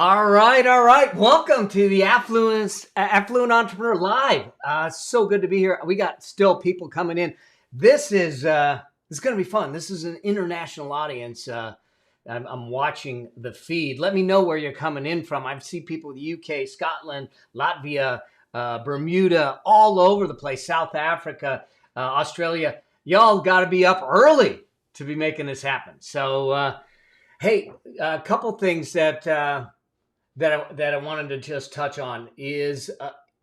All right, all right. Welcome to the Affluent Entrepreneur Live. So good to be here. We got still people coming in. This is going to be fun. This is an international audience. I'm watching the feed. Let me know where you're coming in from. I see people in the UK, Scotland, Latvia, Bermuda, all over the place. South Africa, Australia. Y'all got to be up early to be making this happen. So, hey, a couple things that I wanted to just touch on is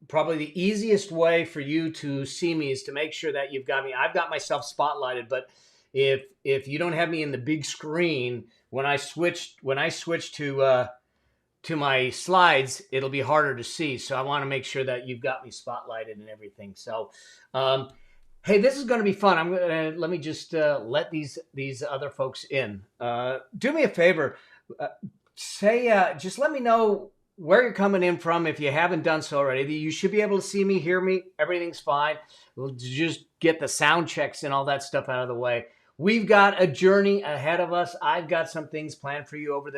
probably the easiest way for you to see me is to make sure that you've got me. I've got myself spotlighted, but if you don't have me in the big screen, when I switch to my slides, it'll be harder to see. So I want to make sure that you've got me spotlighted and everything. So, hey, this is going to be fun. Let me just let these other folks in. Do me a favor. Just let me know where you're coming in from if you haven't done so already. You should be able to see me, hear me. Everything's fine. We'll just get the sound checks and all that stuff out of the way. We've got a journey ahead of us. I've got some things planned for you over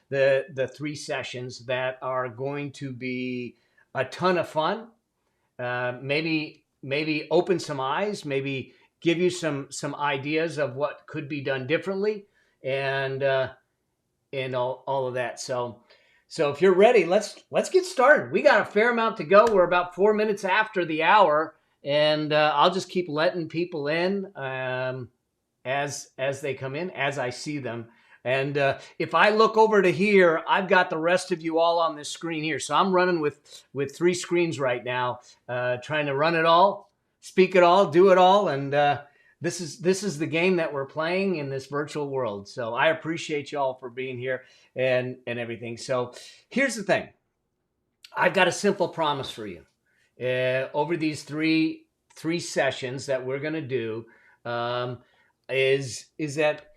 the 3 sessions that are going to be a ton of fun. Maybe open some eyes, maybe give you some ideas of what could be done differently, and all of that. So if you're ready, let's get started. We got a fair amount to go. We're about 4 minutes after the hour, and I'll just keep letting people in as they come in, as I see them. And if I look over to here, I've got the rest of you all on this screen here. So I'm running with 3 screens right now, trying to run it all, speak it all, do it all, and this is the game that we're playing in this virtual world. So I appreciate y'all for being here and everything. So here's the thing. I've got a simple promise for you. Over these three sessions that we're going to do, is that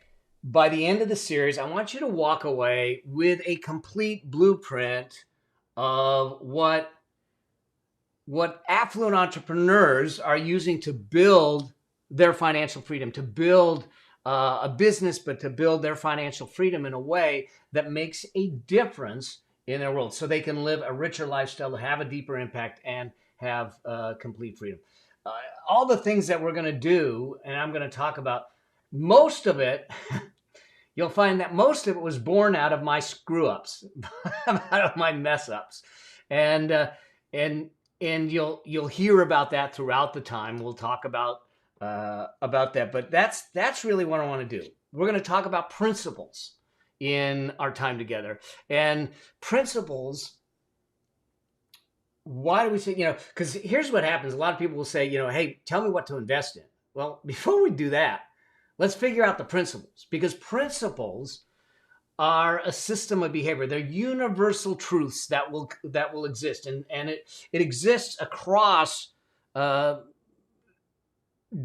by the end of the series, I want you to walk away with a complete blueprint of what affluent entrepreneurs are using to build their financial freedom, to build a business, but to build their financial freedom in a way that makes a difference in their world so they can live a richer lifestyle, have a deeper impact, and have complete freedom. All the things that we're going to do, and I'm going to talk about, most of it, you'll find that most of it was born out of my screw-ups, out of my mess-ups. And you'll hear about that throughout the time. We'll talk about that, but that's really what I want to do. We're going to talk about principles in our time together, and principles. Why do we say, because here's what happens. A lot of people will say, hey, tell me what to invest in. Well, before we do that, let's figure out the principles, because principles are a system of behavior. They're universal truths that will exist, and it exists across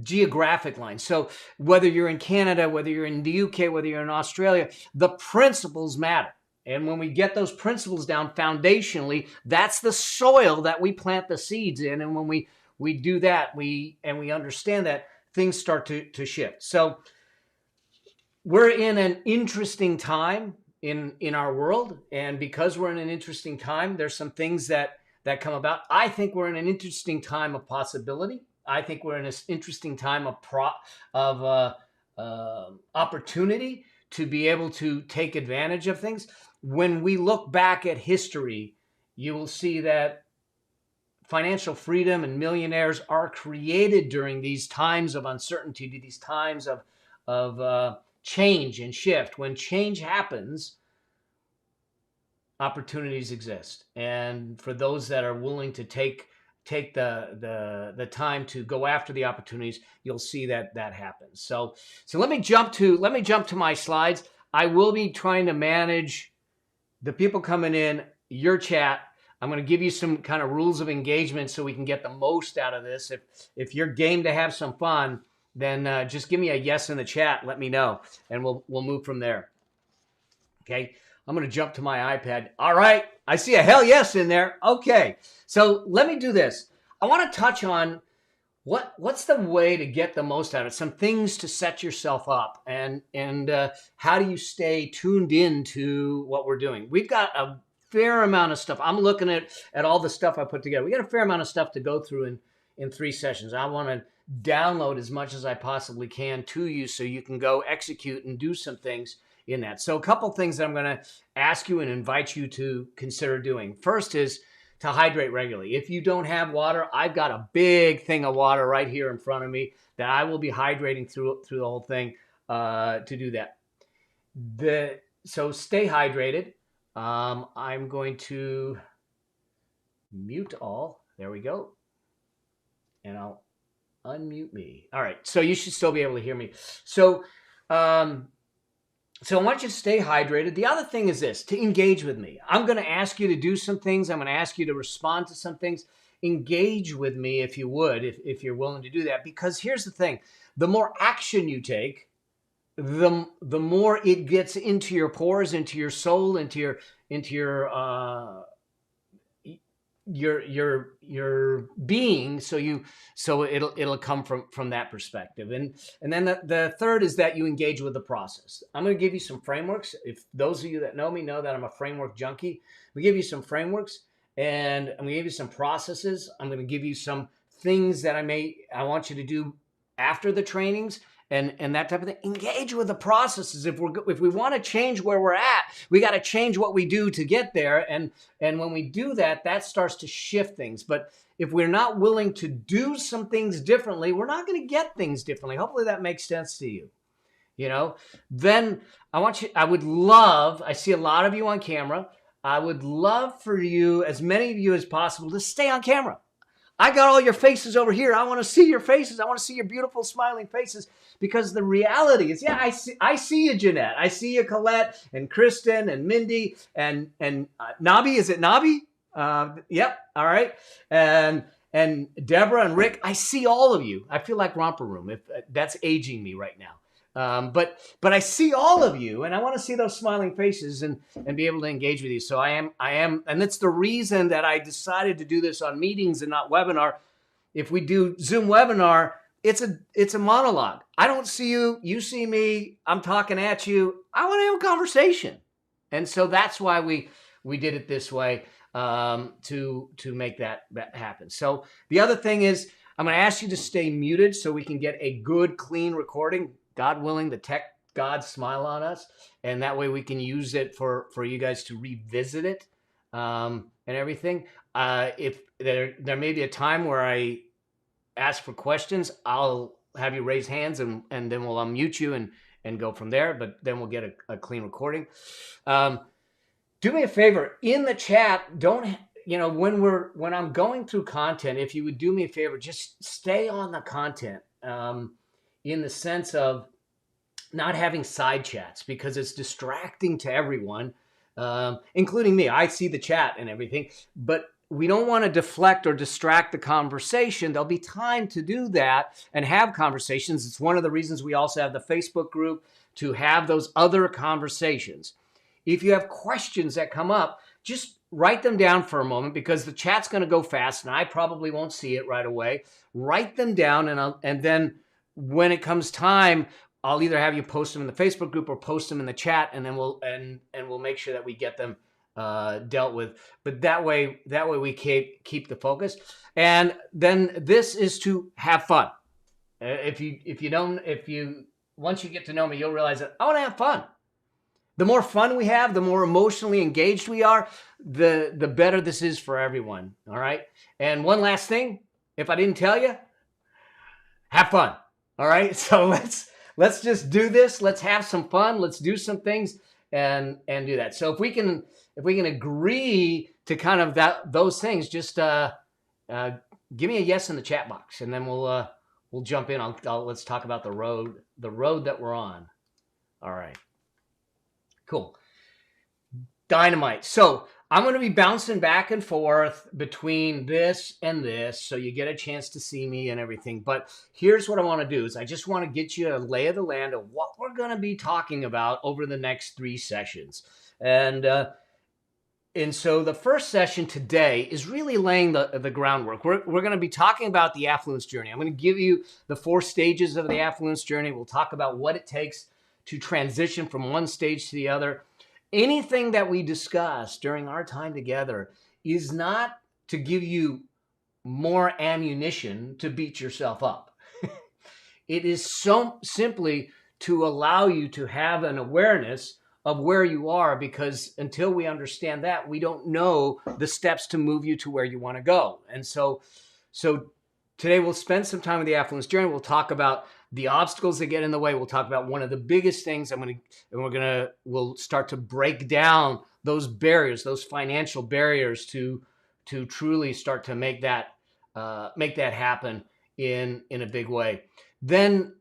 geographic lines. So whether you're in Canada, whether you're in the UK, whether you're in Australia, the principles matter. And when we get those principles down foundationally, that's the soil that we plant the seeds in. And when we do that, we understand that, things start to shift. So we're in an interesting time in our world. And because we're in an interesting time, there's some things that come about. I think we're in an interesting time of possibility. I think we're in an interesting time of opportunity to be able to take advantage of things. When we look back at history, you will see that financial freedom and millionaires are created during these times of uncertainty, these times of change and shift. When change happens, opportunities exist. And for those that are willing to take the time to go after the opportunities, you'll see that happens. So let me jump to my slides. I will be trying to manage the people coming in, your chat. I'm going to give you some kind of rules of engagement so we can get the most out of this. If you're game to have some fun, then just give me a yes in the chat. Let me know, and we'll move from there. Okay, I'm going to jump to my iPad. All right, I see a hell yes in there. Okay, so let me do this. I want to touch on what's the way to get the most out of it, some things to set yourself up, and how do you stay tuned in to what we're doing. We've got a fair amount of stuff. I'm looking at all the stuff I put together. We got a fair amount of stuff to go through in 3 sessions. I want to download as much as I possibly can to you so you can go execute and do some things in that. So a couple things that I'm going to ask you and invite you to consider doing. First is to hydrate regularly. If you don't have water, I've got a big thing of water right here in front of me that I will be hydrating through the whole thing to do that. So stay hydrated. I'm going to mute all. There we go. And I'll unmute me. All right. So you should still be able to hear me. So I want you to stay hydrated. The other thing is this, to engage with me. I'm going to ask you to do some things. I'm going to ask you to respond to some things. Engage with me if you would, if you're willing to do that. Because here's the thing. The more action you take, the more it gets into your pores, into your soul, into your being, so it'll come from that perspective. And then the third is that you engage with the process. I'm going to give you some frameworks. If those of you that know me know that I'm a framework junkie, we give you some frameworks, and I'm going to give you some processes. I'm going to give you some things that I want you to do after the trainings. And that type of thing. Engage with the processes. If we want to change where we're at, we got to change what we do to get there. And when we do that, that starts to shift things. But if we're not willing to do some things differently, we're not going to get things differently. Hopefully that makes sense to you. Then I see a lot of you on camera. I would love for you, as many of you as possible, to stay on camera. I got all your faces over here. I want to see your faces. I want to see your beautiful smiling faces, because the reality is, I see you, Jeanette. I see you, Colette and Kristen and Mindy and Nabi. Is it Nabi? Yep. All right. And Deborah and Rick. I see all of you. I feel like Romper Room. If that's aging me right now. But I see all of you, and I want to see those smiling faces and be able to engage with you. So I am, and that's the reason that I decided to do this on meetings and not webinar. If we do Zoom webinar, it's a monologue. I don't see you, you see me, I'm talking at you. I want to have a conversation. And so that's why we did it this way, to make that happen. So the other thing is, I'm going to ask you to stay muted so we can get a good, clean recording. God willing, the tech gods smile on us, and that way we can use it for you guys to revisit it and everything. If there may be a time where I ask for questions, I'll have you raise hands, and then we'll unmute you and go from there. But then we'll get a clean recording. Do me a favor, in the chat, when I'm going through content, if you would do me a favor, just stay on the content. In the sense of not having side chats, because it's distracting to everyone, including me. I see the chat and everything, but we don't want to deflect or distract the conversation. There'll be time to do that and have conversations. It's one of the reasons we also have the Facebook group, to have those other conversations. If you have questions that come up, just write them down for a moment, because the chat's going to go fast and I probably won't see it right away. Write them down, and then when it comes time, I'll either have you post them in the Facebook group or post them in the chat, and then we'll make sure that we get them dealt with. But that way we keep the focus. And then this is to have fun. Once you get to know me, you'll realize that I want to have fun. The more fun we have, the more emotionally engaged we are, the better this is for everyone. All right. And one last thing, if I didn't tell you, have fun. All right, so let's just do this. Let's have some fun. Let's do some things and do that. So if we can agree to kind of those things, just give me a yes in the chat box, and then we'll jump in. Let's talk about the road that we're on. All right, cool, dynamite. So I'm going to be bouncing back and forth between this and this, so you get a chance to see me and everything. But here's what I want to do is I just want to get you a lay of the land of what we're going to be talking about over the next 3 sessions. And so the first session today is really laying the groundwork. We're going to be talking about the Affluence Journey. I'm going to give you the 4 stages of the Affluence Journey. We'll talk about what it takes to transition from one stage to the other. anything that we discuss during our time together is not to give you more ammunition to beat yourself up. It is so simply to allow you to have an awareness of where you are, because until we understand that, we don't know the steps to move you to where you want to go. And so today we'll spend some time with the Affluence Journey. We'll talk about the obstacles that get in the way. We'll talk about one of the biggest things. We'll start to break down those barriers, those financial barriers, to truly start to make that happen in a big way. Then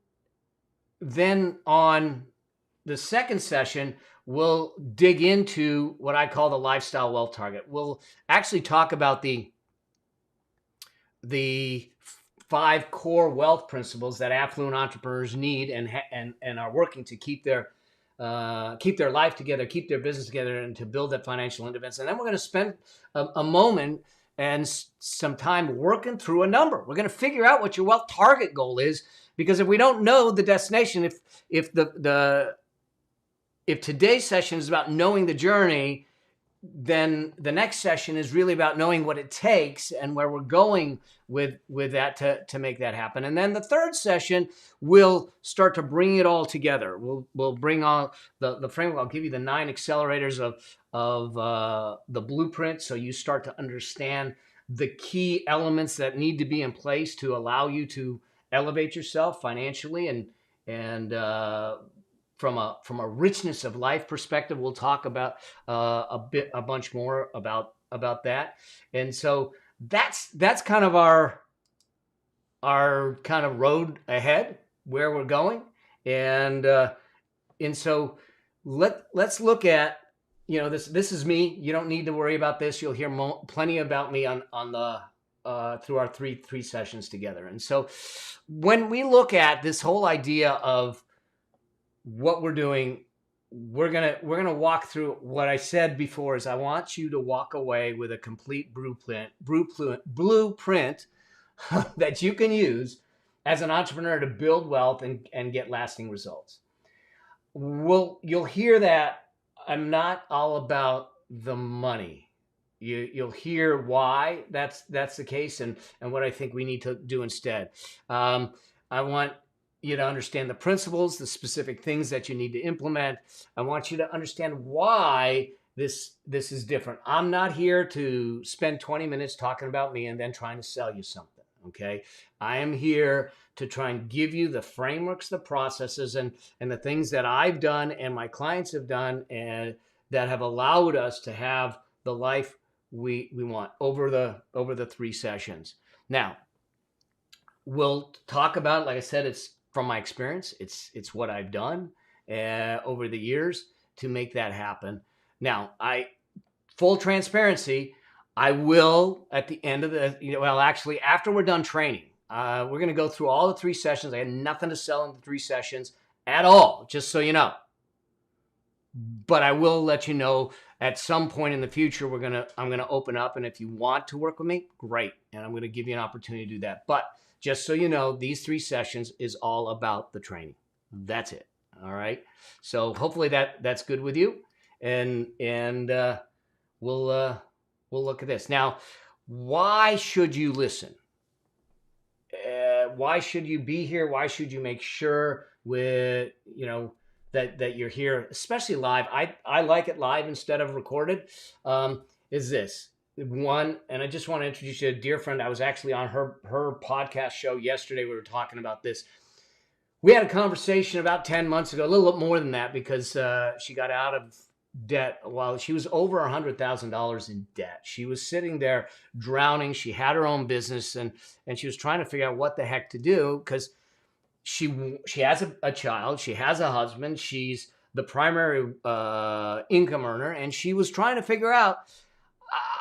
on the second session, we'll dig into what I call the lifestyle wealth target. We'll actually talk about the 5 core wealth principles that affluent entrepreneurs need and are working to keep their life together, keep their business together, and to build that financial independence. And then we're going to spend a moment and some time working through a number. We're going to figure out what your wealth target goal is, because if we don't know the destination, if today's session is about knowing the journey, then the next session is really about knowing what it takes and where we're going with that to make that happen. And then the third session, we'll start to bring it all together. We'll bring on the framework. I'll give you the 9 accelerators of the blueprint, so you start to understand the key elements that need to be in place to allow you to elevate yourself financially and from a richness of life perspective. We'll talk about a bunch more about that. And so that's kind of our kind of road ahead, where we're going. And so let's look at, this is me. You don't need to worry about this. You'll hear plenty about me on the through our three sessions together. And so when we look at this whole idea of what we're doing, we're gonna walk through what I said before. Is I want you to walk away with a complete blueprint that you can use as an entrepreneur to build wealth and get lasting results. You'll hear that I'm not all about the money. You'll hear why that's the case, and what I think we need to do instead. I want you to understand the principles, the specific things that you need to implement. I want you to understand why this is different. I'm not here to spend 20 minutes talking about me and then trying to sell you something, okay? I am here to try and give you the frameworks, the processes, and the things that I've done and my clients have done, and that have allowed us to have the life we want over the 3 sessions. Now, we'll talk about, like I said, it's from my experience. It's what I've done over the years to make that happen. Now, full transparency, I will, at the end of actually after we're done training, we're going to go through all the 3 sessions. I had nothing to sell in the 3 sessions at all, just so you know. But I will let you know at some point in the future, I'm going to open up. And if you want to work with me, great. And I'm going to give you an opportunity to do that. But just so you know, these 3 sessions is all about the training. That's it. All right. So hopefully that's good with you. And we'll look at this. Now, why should you listen? Why should you be here? Why should you make sure that you're here, especially live? I like it live instead of recorded. Is this one? And I just want to introduce you to a dear friend. I was actually on her podcast show yesterday. We were talking about this. We had a conversation about 10 months ago, a little bit more than that, because she got out of debt while she was over $100,000 in debt. She was sitting there drowning. She had her own business, and she was trying to figure out what the heck to do, because she has a child, she has a husband, she's the primary income earner, and she was trying to figure out,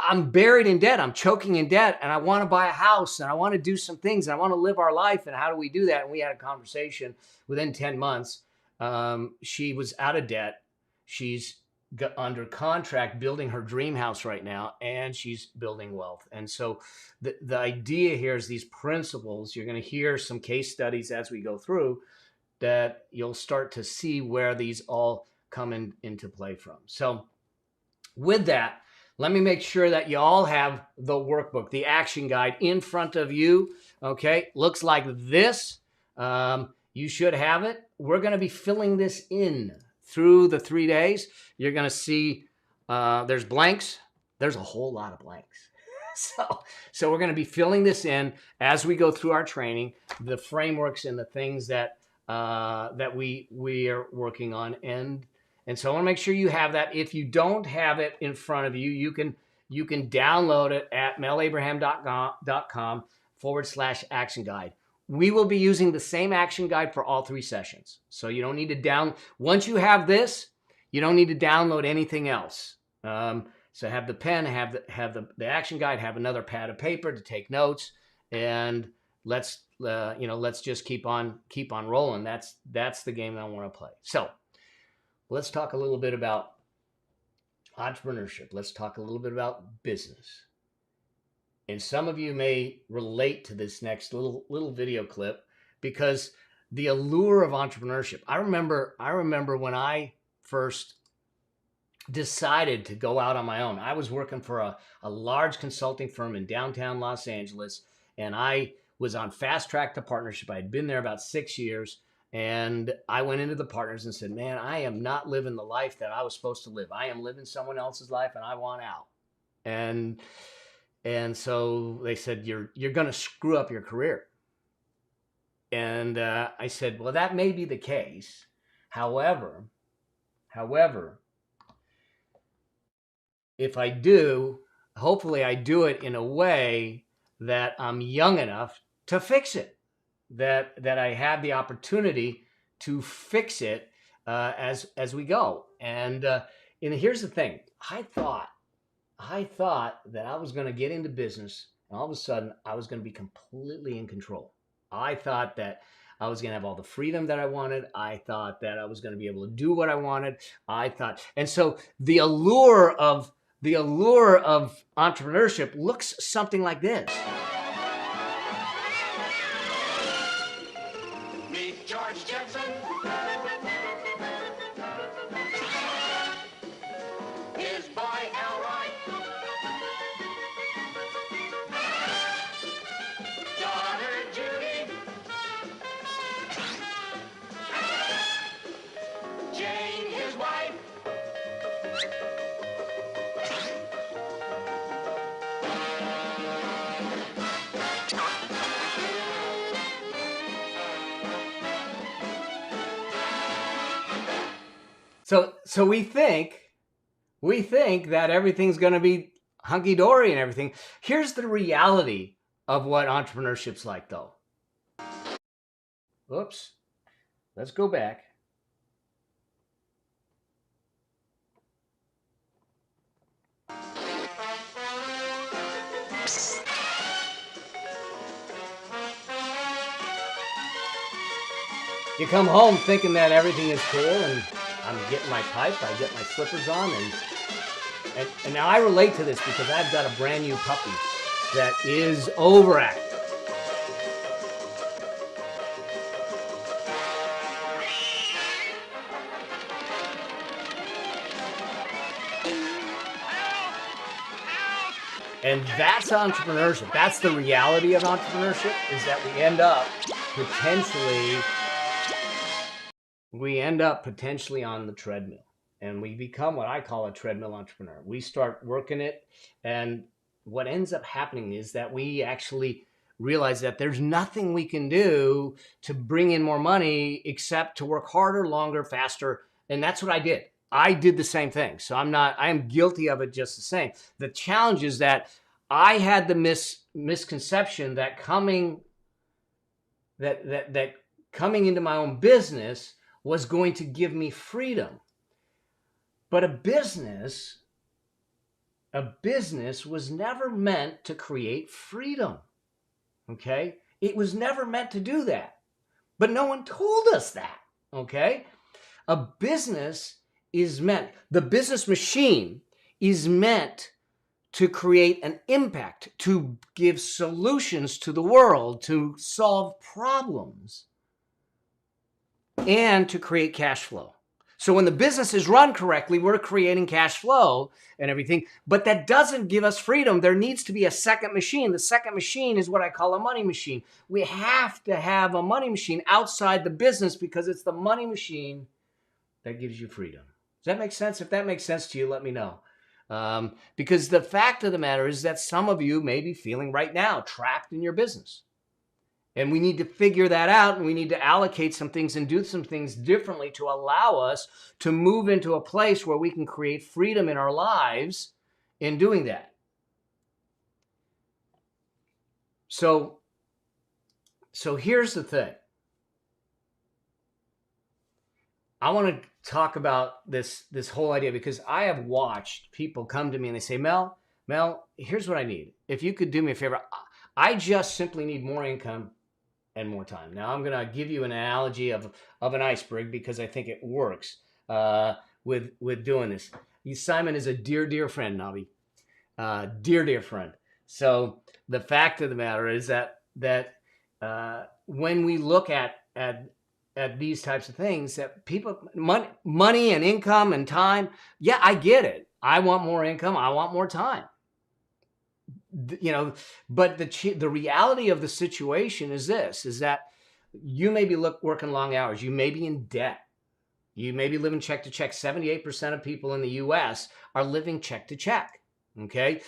I'm buried in debt, I'm choking in debt, and I want to buy a house, and I want to do some things, and I want to live our life, and how do we do that? And we had a conversation. Within 10 months, she was out of debt. She's under contract building her dream house right now, and she's building wealth. And so the idea here is these principles. You're going to hear some case studies as we go through, that you'll start to see where these all come into play from. So with that, let me make sure that you all have the workbook, the action guide in front of you. Okay, looks like this. You should have it. We're going to be filling this in through the 3 days. You're going to see there's blanks. There's a whole lot of blanks. So we're going to be filling this in as we go through our training, the frameworks and the things that we are working on. And so I want to make sure you have that. If you don't have it in front of you, you can download it at melabraham.com/action guide. We will be using the same action guide for all 3 sessions. So you don't need to once you have this, you don't need to download anything else. So have the pen, have the action guide, have another pad of paper to take notes, and let's just keep on rolling. That's the game that I want to play. So let's talk a little bit about entrepreneurship. Let's talk a little bit about business. And some of you may relate to this next little video clip, because the allure of entrepreneurship. I remember when I first decided to go out on my own. I was working for a large consulting firm in downtown Los Angeles, and I was on fast track to partnership. I had been there about 6 years, and I went into the partners and said, man, I am not living the life that I was supposed to live. I am living someone else's life, and I want out. And so they said, you're going to screw up your career. And I said, well, that may be the case. However, if I do, hopefully I do it in a way that I'm young enough to fix it, that I have the opportunity to fix it as we go. And here's the thing. I thought that I was going to get into business, and all of a sudden I was going to be completely in control. I thought that I was going to have all the freedom that I wanted. I thought that I was going to be able to do what I wanted. And so the allure of entrepreneurship looks something like this. Meet George Jetson. His boy Elroy. Daughter Judy. Jane, his wife. So we think that everything's going to be hunky-dory and everything. Here's the reality of what entrepreneurship's like, though. Oops. Let's go back. You come home thinking that everything is cool, and I'm getting my pipe, I get my slippers on, and now I relate to this because I've got a brand new puppy that is overactive. And that's entrepreneurship. That's the reality of entrepreneurship, is that we end up potentially on the treadmill, and we become what I call a treadmill entrepreneur. We start working it, and what ends up happening is that we actually realize that there's nothing we can do to bring in more money except to work harder, longer, faster. And that's what I did. I did the same thing. So I am guilty of it just the same. The challenge is that I had the misconception that coming into my own business was going to give me freedom. But a business was never meant to create freedom. Okay? It was never meant to do that. But no one told us that. Okay? The business machine is meant to create an impact, to give solutions to the world, to solve problems, and to create cash flow. So when the business is run correctly, we're creating cash flow and everything, but that doesn't give us freedom. There needs to be a second machine. The second machine is what I call a money machine. We have to have a money machine outside the business because it's the money machine that gives you freedom. Does that make sense? If that makes sense to you, let me know. Because the fact of the matter is that some of you may be feeling right now trapped in your business. And we need to figure that out, and we need to allocate some things and do some things differently to allow us to move into a place where we can create freedom in our lives in doing that. So here's the thing. I want to talk about this whole idea because I have watched people come to me and they say, Mel, here's what I need. If you could do me a favor, I just simply need more income and more time. Now, I'm going to give you an analogy of an iceberg because I think it works with doing this. Simon is a dear friend, Navi. Dear friend. So the fact of the matter is that when we look at these types of things, that people, money and income and time, yeah, I get it. I want more income. I want more time. But the reality of the situation is this, is that you may be working long hours. You may be in debt. You may be living check to check. 78% of people in the U.S. are living check to check. Okay.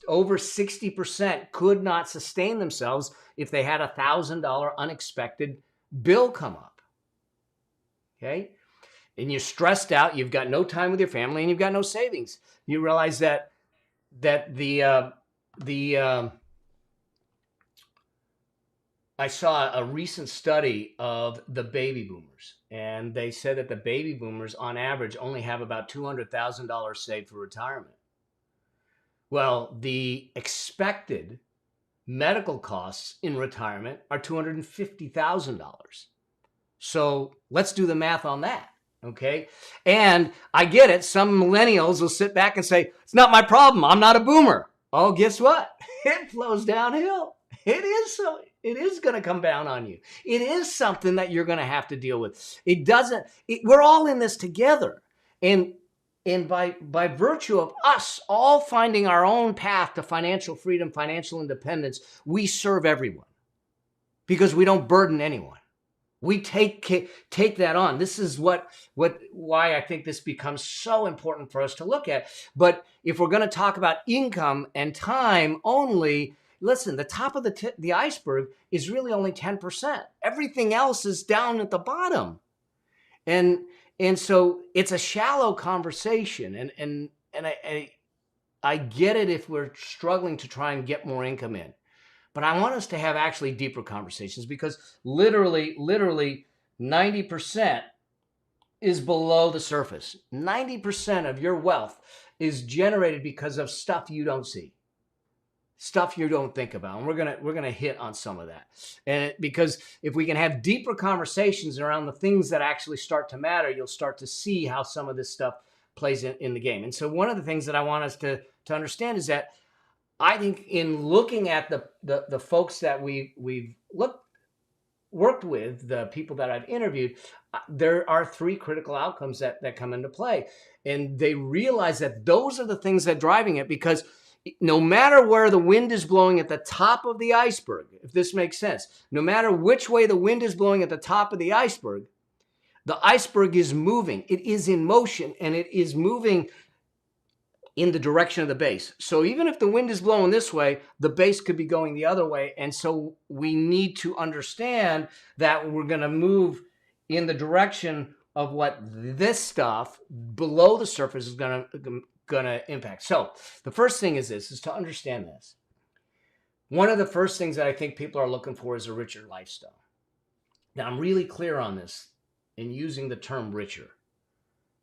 Over 60% could not sustain themselves if they had $1,000 unexpected bill come up. Okay. And you're stressed out. You've got no time with your family and you've got no savings. You realize that I saw a recent study of the baby boomers, and they said that the baby boomers on average only have about $200,000 saved for retirement. Well, the expected medical costs in retirement are $250,000. So let's do the math on that. Okay. And I get it. Some millennials will sit back and say, it's not my problem. I'm not a boomer. Oh, guess what? It flows downhill. It is going to come down on you. It is something that you're going to have to deal with. We're all in this together. And by virtue of us all finding our own path to financial freedom, financial independence, we serve everyone because we don't burden anyone. We take that on. This is why I think this becomes so important for us to look at. But if we're going to talk about income and time only, listen, the top of the iceberg is really only 10%. Everything else is down at the bottom. And so it's a shallow conversation. And I get it if we're struggling to try and get more income in. But I want us to have actually deeper conversations because literally 90% is below the surface. 90% of your wealth is generated because of stuff you don't see, stuff you don't think about. And we're gonna hit on some of that. And because if we can have deeper conversations around the things that actually start to matter, you'll start to see how some of this stuff plays in the game. And so one of the things that I want us to understand is that I think in looking at the folks that we've worked with, the people that I've interviewed, there are three critical outcomes that come into play. And they realize that those are the things that are driving it, because no matter where the wind is blowing at the top of the iceberg, if this makes sense, no matter which way the wind is blowing at the top of the iceberg is moving. It is in motion, and it is moving in the direction of the base. So even if the wind is blowing this way, the base could be going the other way. And so we need to understand that we're going to move in the direction of what this stuff below the surface is going to impact. So the first thing is to understand this. One of the first things that I think people are looking for is a richer lifestyle. Now, I'm really clear on this in using the term richer,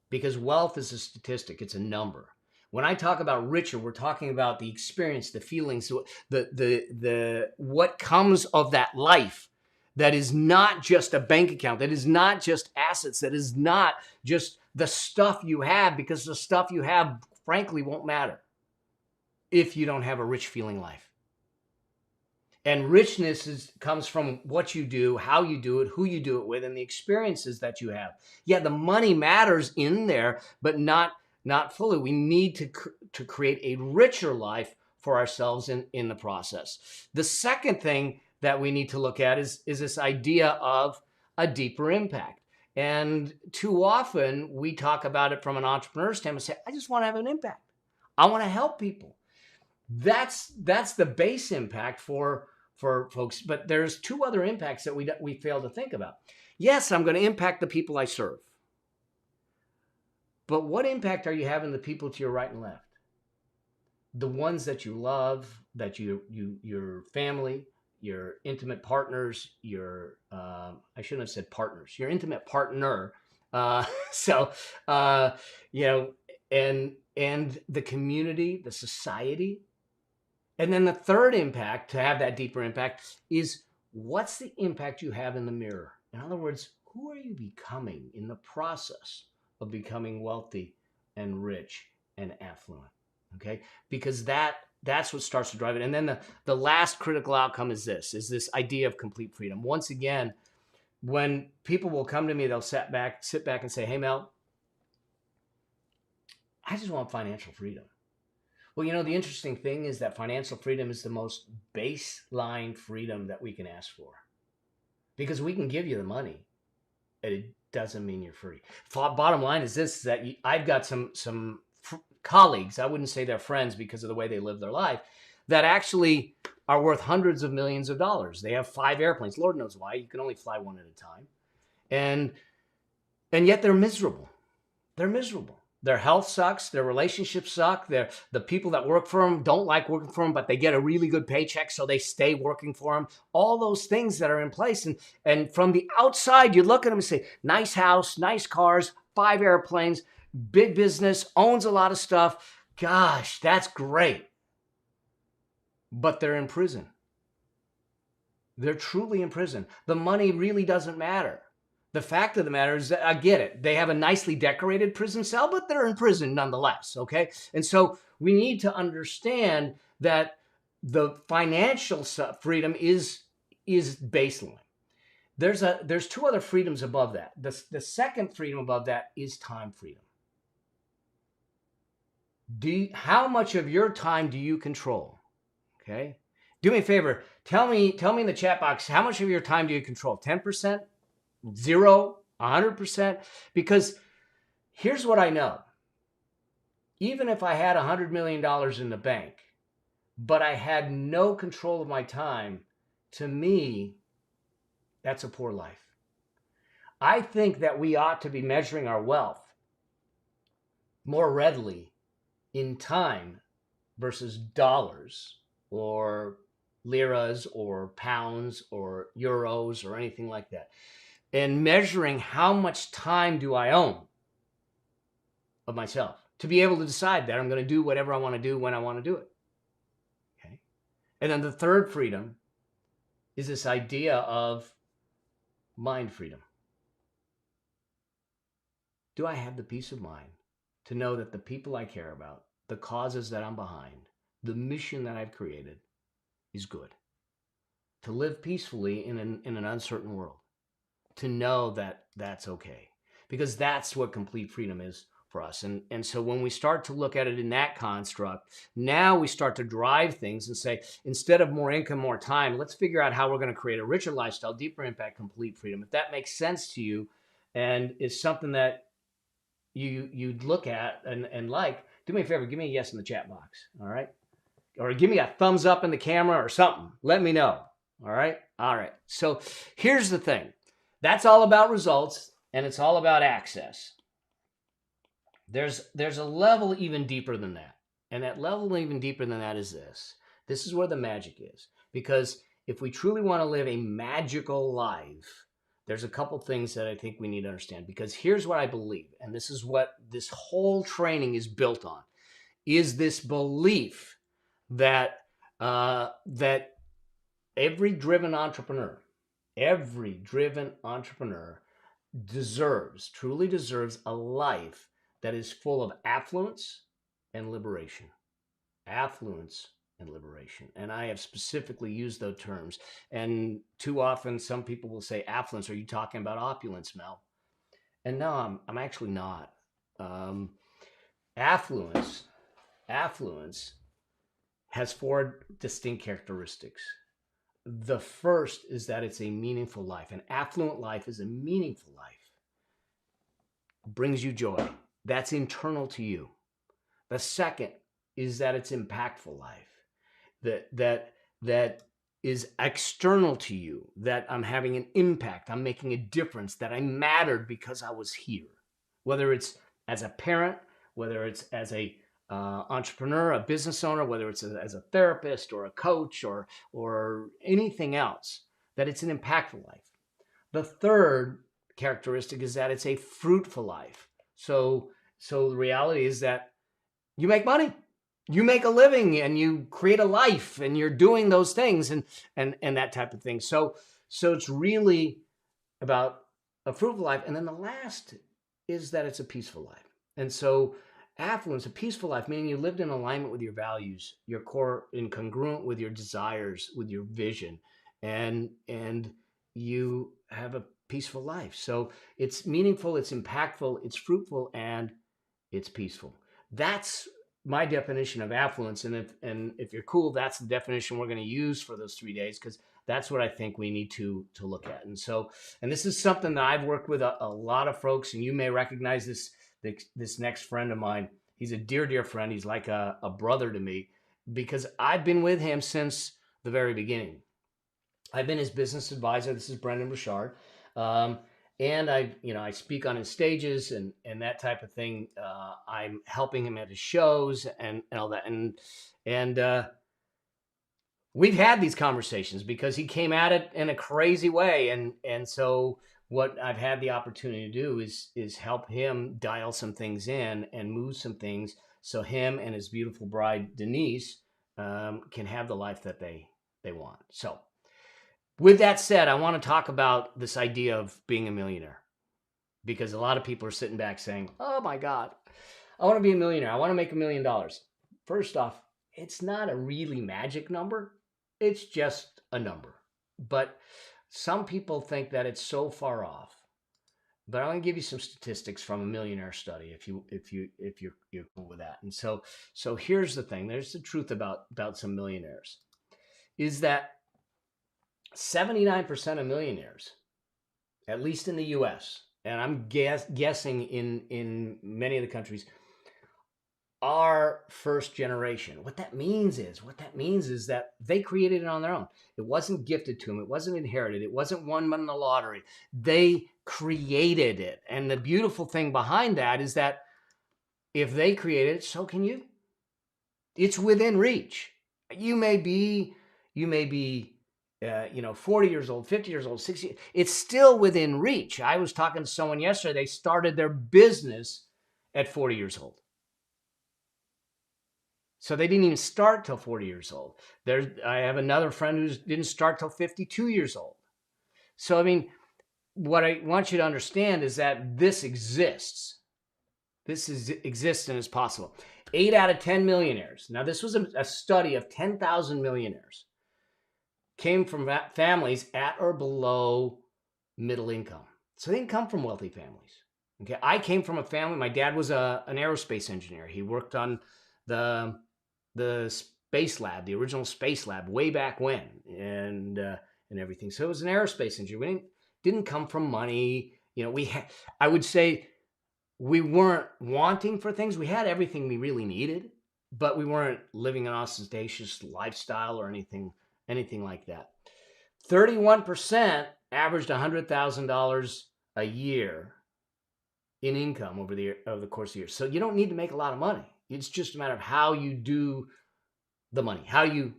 because wealth is a statistic. It's a number. When I talk about richer, we're talking about the experience, the feelings, the what comes of that life that is not just a bank account, that is not just assets, that is not just the stuff you have, because the stuff you have, frankly, won't matter if you don't have a rich feeling life. And richness comes from what you do, how you do it, who you do it with, and the experiences that you have. Yeah, the money matters in there, but not fully. We need to create a richer life for ourselves in the process. The second thing that we need to look at is this idea of a deeper impact. And too often we talk about it from an entrepreneur standpoint and say, I just want to have an impact. I want to help people. That's the base impact for folks. But there's two other impacts that we fail to think about. Yes, I'm going to impact the people I serve. But what impact are you having the people to your right and left? The ones that you love, that your family, your intimate partners, your I shouldn't have said partners, your intimate partner. So you know, and the community, the society. And then the third impact, to have that deeper impact, is what's the impact you have in the mirror? In other words, who are you becoming in the process of becoming wealthy and rich and affluent? Okay, because that's what starts to drive it. And then the last critical outcome is this idea of complete freedom. Once again, when people will come to me, they'll sit back and say, hey, Mel, I just want financial freedom. Well, the interesting thing is that financial freedom is the most baseline freedom that we can ask for, because we can give you the money, and it doesn't mean you're free. Bottom line is this: is that I've got some colleagues, I wouldn't say they're friends because of the way they live their life, that actually are worth hundreds of millions of dollars. They have 5 airplanes. Lord knows why. You can only fly one at a time. And yet they're miserable. They're miserable. Their health sucks. Their relationships suck. The people that work for them don't like working for them, but they get a really good paycheck, so they stay working for them. All those things that are in place. And from the outside, you look at them and say, nice house, nice cars, 5 airplanes, big business, owns a lot of stuff. Gosh, that's great. But they're in prison. They're truly in prison. The money really doesn't matter. The fact of the matter is that I get it. They have a nicely decorated prison cell, but they're in prison nonetheless, okay? And so we need to understand that the financial freedom is baseline. There's 2 other freedoms above that. The second freedom above that is time freedom. How much of your time do you control? Okay? Do me a favor. Tell me in the chat box, how much of your time do you control? 10%? 0? 100%? Because here's what I know. Even if I had $100 million in the bank, but I had no control of my time, to me, that's a poor life. I think that we ought to be measuring our wealth more readily in time versus dollars or liras or pounds or euros or anything like that. And measuring how much time do I own of myself to be able to decide that I'm going to do whatever I want to do when I want to do it. Okay. And then the third freedom is this idea of mind freedom. Do I have the peace of mind to know that the people I care about, the causes that I'm behind, the mission that I've created is good? To live peacefully in an uncertain world. To know that that's okay, because that's what complete freedom is for us. And so when we start to look at it in that construct, now we start to drive things and say, instead of more income, more time, let's figure out how we're going to create a richer lifestyle, deeper impact, complete freedom. If that makes sense to you and is something that you'd look at and like, do me a favor, give me a yes in the chat box. All right. Or give me a thumbs up in the camera or something. Let me know. All right. All right. So here's the thing. That's all about results, and it's all about access. There's a level even deeper than that. And that level even deeper than that is this. This is where the magic is. Because if we truly want to live a magical life, there's a couple things that I think we need to understand. Because here's what I believe, and this is what this whole training is built on, is this belief that that every driven entrepreneur truly deserves a life that is full of affluence and liberation. Affluence and liberation. And I have specifically used those terms. And too often, some people will say, affluence, are you talking about opulence, Mel? And no, I'm actually not. Um, affluence, affluence has four distinct characteristics. The first is that it's a meaningful life. An affluent life is a meaningful life. It brings you joy. That's internal to you. The second is that it's impactful life. That is external to you, that I'm having an impact, I'm making a difference, that I mattered because I was here. Whether it's as a parent, whether it's as a entrepreneur, a business owner, whether it's as a therapist or a coach or anything else, that it's an impactful life. The third characteristic is that it's a fruitful life. So the reality is that you make money, you make a living, and you create a life, and you're doing those things and that type of thing. So it's really about a fruitful life. And then the last is that it's a peaceful life. And so affluence, a peaceful life, meaning you lived in alignment with your values, your core, and congruent with your desires, with your vision, and you have a peaceful life. So it's meaningful, it's impactful, it's fruitful, and it's peaceful. That's my definition of affluence. And if you're cool, that's the definition we're going to use for those 3 days, because that's what I think we need to look at. And so, and this is something that I've worked with a lot of folks, and you may recognize this next friend of mine. He's a dear friend. He's like a brother to me, because I've been with him since the very beginning. I've been his business advisor. This is Brendan Bouchard. And I speak on his stages and that type of thing. I'm helping him at his shows and all that. And we've had these conversations because he came at it in a crazy way. And so what I've had the opportunity to do is help him dial some things in and move some things so him and his beautiful bride, Denise, can have the life that they want. So with that said, I want to talk about this idea of being a millionaire, because a lot of people are sitting back saying, oh my God, I want to be a millionaire. I want to make $1 million. First off, it's not a really magic number. It's just a number. But some people think that it's so far off. But I'm going to give you some statistics from a millionaire study if you're cool with that. And so here's the thing. There's the truth about some millionaires, is that 79% of millionaires, at least in the US, and I'm guessing in many of the countries, are first generation. What that means is that they created it on their own. It wasn't gifted to them. It wasn't inherited. It wasn't won in the lottery. They created it. And the beautiful thing behind that is that if they created it, so can you. It's within reach. You may be 40 years old, 50 years old, 60. It's still within reach. I was talking to someone yesterday. They started their business at 40 years old. So they didn't even start till 40 years old. I have another friend who didn't start till 52 years old. So, I mean, what I want you to understand is that this exists. Exists and is possible. 8 out of 10 millionaires. Now, this was a study of 10,000 millionaires. Came from families at or below middle income. So they didn't come from wealthy families. Okay, I came from a family. My dad was an aerospace engineer. He worked on the space lab, the original space lab, way back when, and everything. So it was an aerospace engineer. We didn't come from money. I would say we weren't wanting for things. We had everything we really needed, but we weren't living an ostentatious lifestyle or anything like that. 31% averaged $100,000 a year in income over the course of the year. So you don't need to make a lot of money. It's just a matter of how you do the money, how you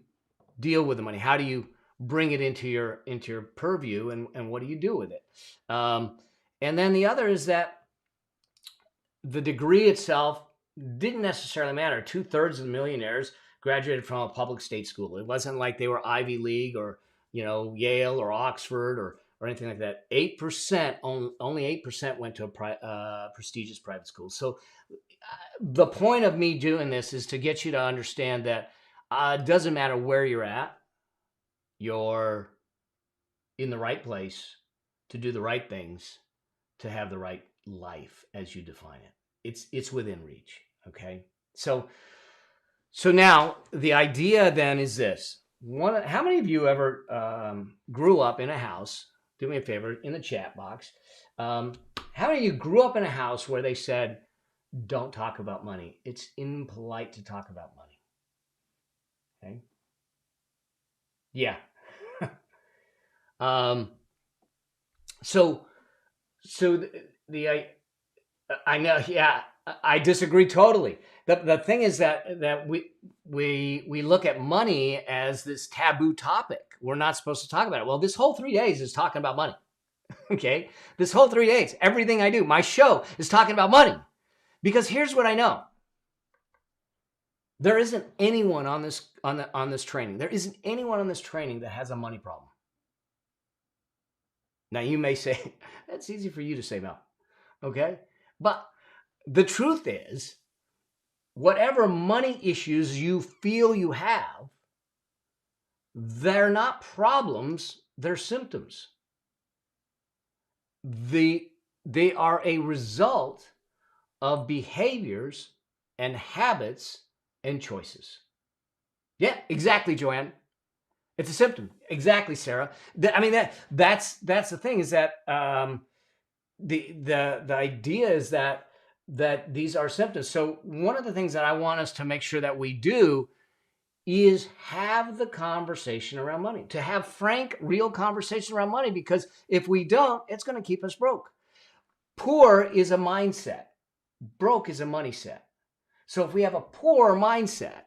deal with the money, how do you bring it into your purview, and what do you do with it? And then the other is that the degree itself didn't necessarily matter. 2/3 of the millionaires graduated from a public state school. It wasn't like they were Ivy League or Yale or Oxford or anything like that. 8%, only 8% went to a prestigious private school. So the point of me doing this is to get you to understand that Doesn't matter where you're at. You're in the right place to do the right things, to have the right life as you define it. It's within reach. Okay. So now the idea then is this. How many of you ever grew up in a house? Do me a favor in the chat box. How many of you grew up in a house where they said, don't talk about money? It's impolite to talk about money. Okay. Yeah. So I know, yeah, I disagree totally. The thing is that we look at money as this taboo topic. We're not supposed to talk about it. Well, this whole 3 days is talking about money. Okay, this whole 3 days, everything I do, my show is talking about money, because here's what I know: there isn't anyone on this training. There isn't anyone on this training that has a money problem. Now you may say that's easy for you to say, Mel. Okay, but the truth is, whatever money issues you feel you have, they're not problems, they're symptoms. They are a result of behaviors and habits and choices. Yeah, exactly, Joanne. It's a symptom. Exactly, Sarah. That's the thing, is that the idea is that these are symptoms. So one of the things that I want us to make sure that we do is have the conversation around money, to have frank, real conversation around money, because if we don't, it's going to keep us broke. Poor is a mindset. Broke is a money set. So if we have a poor mindset,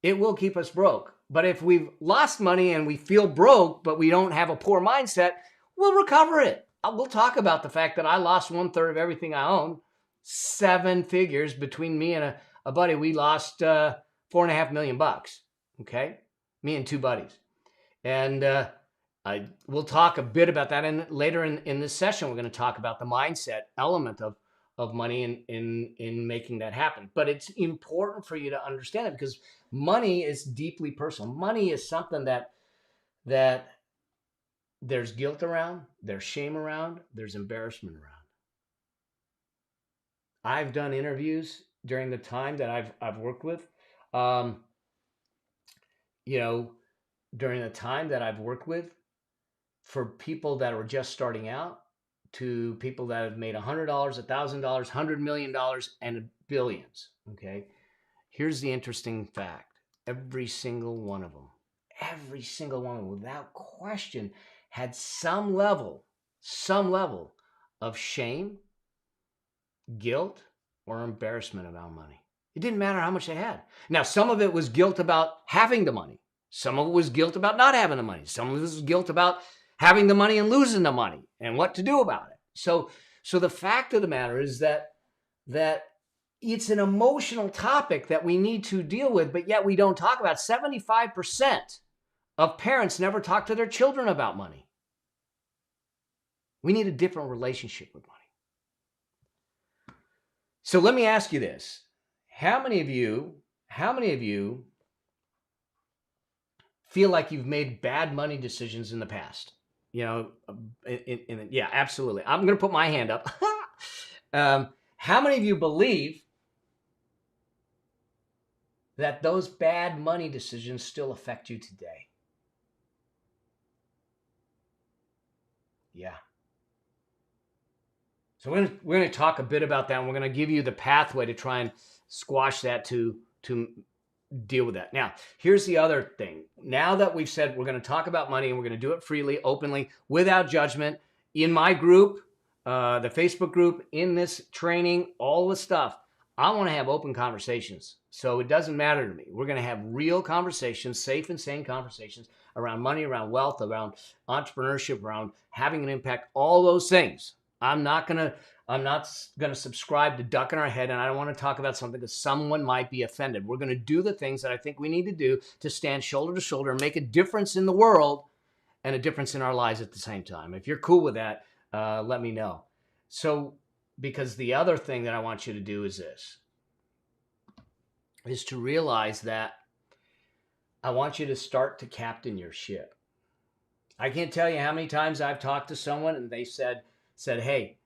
it will keep us broke. But if we've lost money and we feel broke, but we don't have a poor mindset, we'll recover it. We'll talk about the fact that I lost 1/3 of everything I own, 7 figures between me and a buddy. We lost $4.5 million. Okay, me and 2 buddies, and we'll talk a bit about that. And later in this session, we're going to talk about the mindset element of money in making that happen. But it's important for you to understand it, because money is deeply personal. Money is something that there's guilt around, there's shame around, there's embarrassment around. I've done interviews during the time that I've worked with, during the time that I've worked with, for people that are just starting out, to people that have made $100, $1,000, $100 million, and billions. Okay. Here's the interesting fact. Every single one of them, without question, had some level of shame, guilt, or embarrassment about money. It didn't matter how much they had. Now, some of it was guilt about having the money. Some of it was guilt about not having the money. Some of it was guilt about having the money and losing the money and what to do about it. So the fact of the matter is that it's an emotional topic that we need to deal with, but yet we don't talk about. 75% of parents never talk to their children about money. We need a different relationship with money. So let me ask you this. How many of you feel like you've made bad money decisions in the past? Yeah, absolutely. I'm going to put my hand up. How many of you believe that those bad money decisions still affect you today? Yeah. So we're going to talk a bit about that, and we're going to give you the pathway to try and squash that, to deal with that. Now, here's the other thing. Now that we've said we're going to talk about money, and we're going to do it freely, openly, without judgment, in my group, the Facebook group, in this training, all the stuff, I want to have open conversations. So it doesn't matter to me. We're going to have real conversations, safe and sane conversations around money, around wealth, around entrepreneurship, around having an impact, all those things. I'm not going to subscribe to ducking our head, and I don't want to talk about something that someone might be offended. We're going to do the things that I think we need to do to stand shoulder to shoulder and make a difference in the world and a difference in our lives at the same time. If you're cool with that, let me know. So, because the other thing that I want you to do is this, is to realize that I want you to start to captain your ship. I can't tell you how many times I've talked to someone and they said, hey,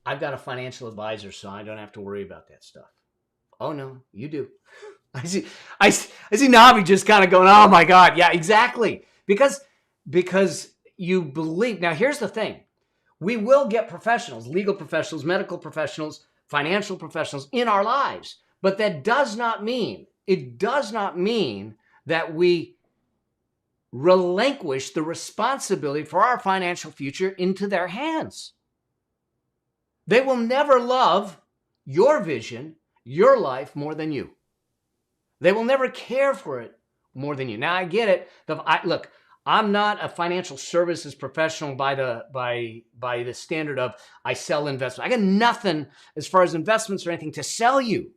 I've got a financial advisor, so I don't have to worry about that stuff. Oh no, you do. I see Navi just kind of going, oh my God, yeah, exactly. Because you believe. Now here's the thing. We will get professionals, legal professionals, medical professionals, financial professionals in our lives. But it does not mean that we relinquish the responsibility for our financial future into their hands. They will never love your vision, your life more than you. They will never care for it more than you. Now I get it. Look, I'm not a financial services professional by the standard of I sell investments. I got nothing as far as investments or anything to sell you,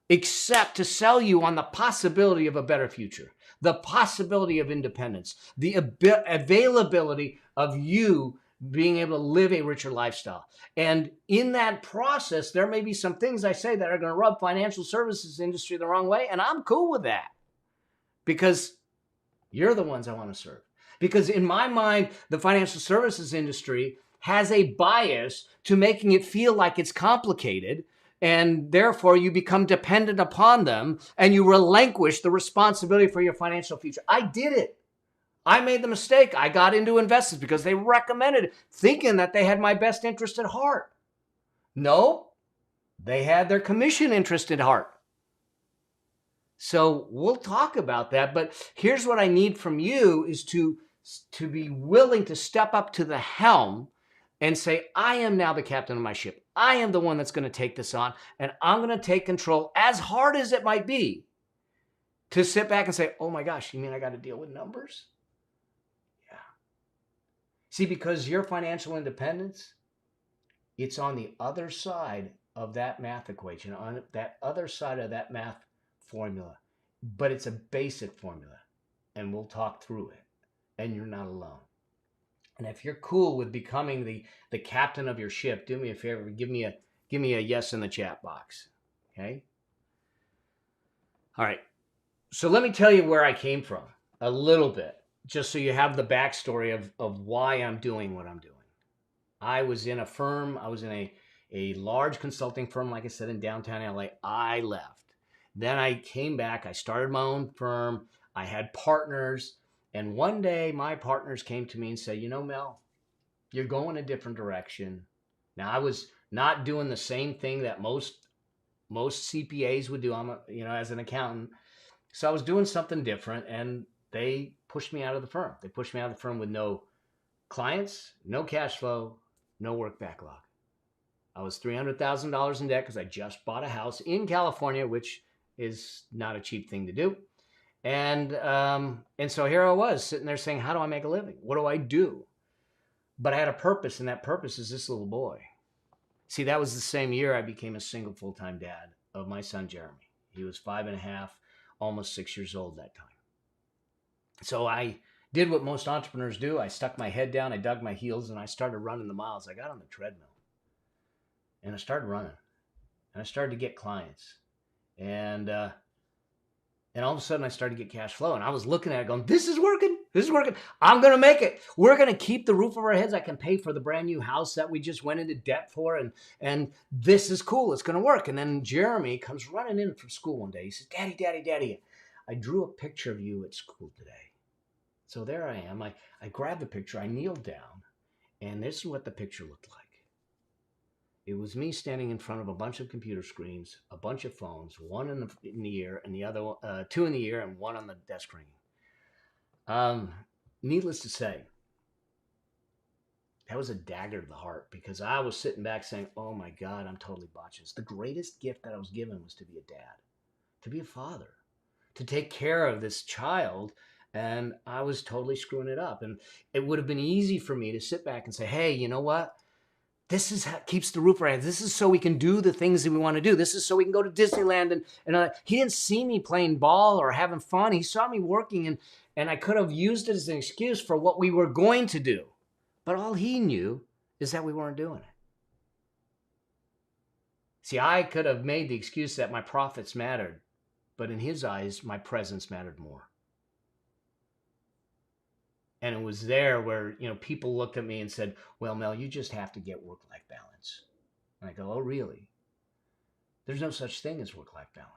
except to sell you on the possibility of a better future, the possibility of independence, the availability of you being able to live a richer lifestyle. And in that process, there may be some things I say that are going to rub financial services industry the wrong way, and I'm cool with that because you're the ones I want to serve. Because in my mind, the financial services industry has a bias to making it feel like it's complicated, and therefore you become dependent upon them and you relinquish the responsibility for your financial future. I did it. I made the mistake. I got into investments because they recommended it, thinking that they had my best interest at heart. No, they had their commission interest at heart. So we'll talk about that. But here's what I need from you is to be willing to step up to the helm and say, I am now the captain of my ship. I am the one that's going to take this on, and I'm going to take control, as hard as it might be, to sit back and say, oh my gosh, you mean I got to deal with numbers? Yeah. See, because your financial independence, it's on the other side of that math equation, on that other side of that math formula. But it's a basic formula, and we'll talk through it, and you're not alone. And if you're cool with becoming the captain of your ship, do me a favor, give me a yes in the chat box. Okay? All right. So let me tell you where I came from a little bit, just so you have the backstory of why I'm doing what I'm doing. I was in a firm. I was in a large consulting firm, like I said, in downtown LA. I left. Then I came back. I started my own firm. I had partners. And one day my partners came to me and said, you know, Mel, you're going a different direction. Now, I was not doing the same thing that most CPAs would do. As an accountant. So I was doing something different, and they pushed me out of the firm. They pushed me out of the firm with no clients, no cash flow, no work backlog. I was $300,000 in debt because I just bought a house in California, which is not a cheap thing to do. And so here I was sitting there saying, how do I make a living? What do I do? But I had a purpose, and that purpose is this little boy. See, that was the same year I became a single full-time dad of my son, Jeremy. He was 5.5, almost 6 years old that time. So I did what most entrepreneurs do. I stuck my head down, I dug my heels, and I started running the miles. I got on the treadmill, and I started running, and I started to get clients. And all of a sudden I started to get cash flow, and I was looking at it going, this is working. This is working. I'm going to make it. We're going to keep the roof over our heads. I can pay for the brand new house that we just went into debt for. And this is cool. It's going to work. And then Jeremy comes running in from school one day. He says, Daddy, Daddy, Daddy, I drew a picture of you at school today. So there I am. I grabbed the picture. I kneeled down, and this is what the picture looked like. It was me standing in front of a bunch of computer screens, a bunch of phones, one in the ear, and the other two in the ear, and one on the desk ringing. Needless to say, that was a dagger to the heart, because I was sitting back saying, oh my God, I'm totally botching this. The greatest gift that I was given was to be a dad, to be a father, to take care of this child, and I was totally screwing it up. And it would have been easy for me to sit back and say, hey, you know what? This is how keeps the roof over our heads. This is so we can do the things that we want to do. This is so we can go to Disneyland. And he didn't see me playing ball or having fun. He saw me working, and I could have used it as an excuse for what we were going to do. But all he knew is that we weren't doing it. See, I could have made the excuse that my profits mattered, but in his eyes, my presence mattered more. And it was there where, people looked at me and said, well, Mel, you just have to get work-life balance. And I go, oh, really? There's no such thing as work-life balance.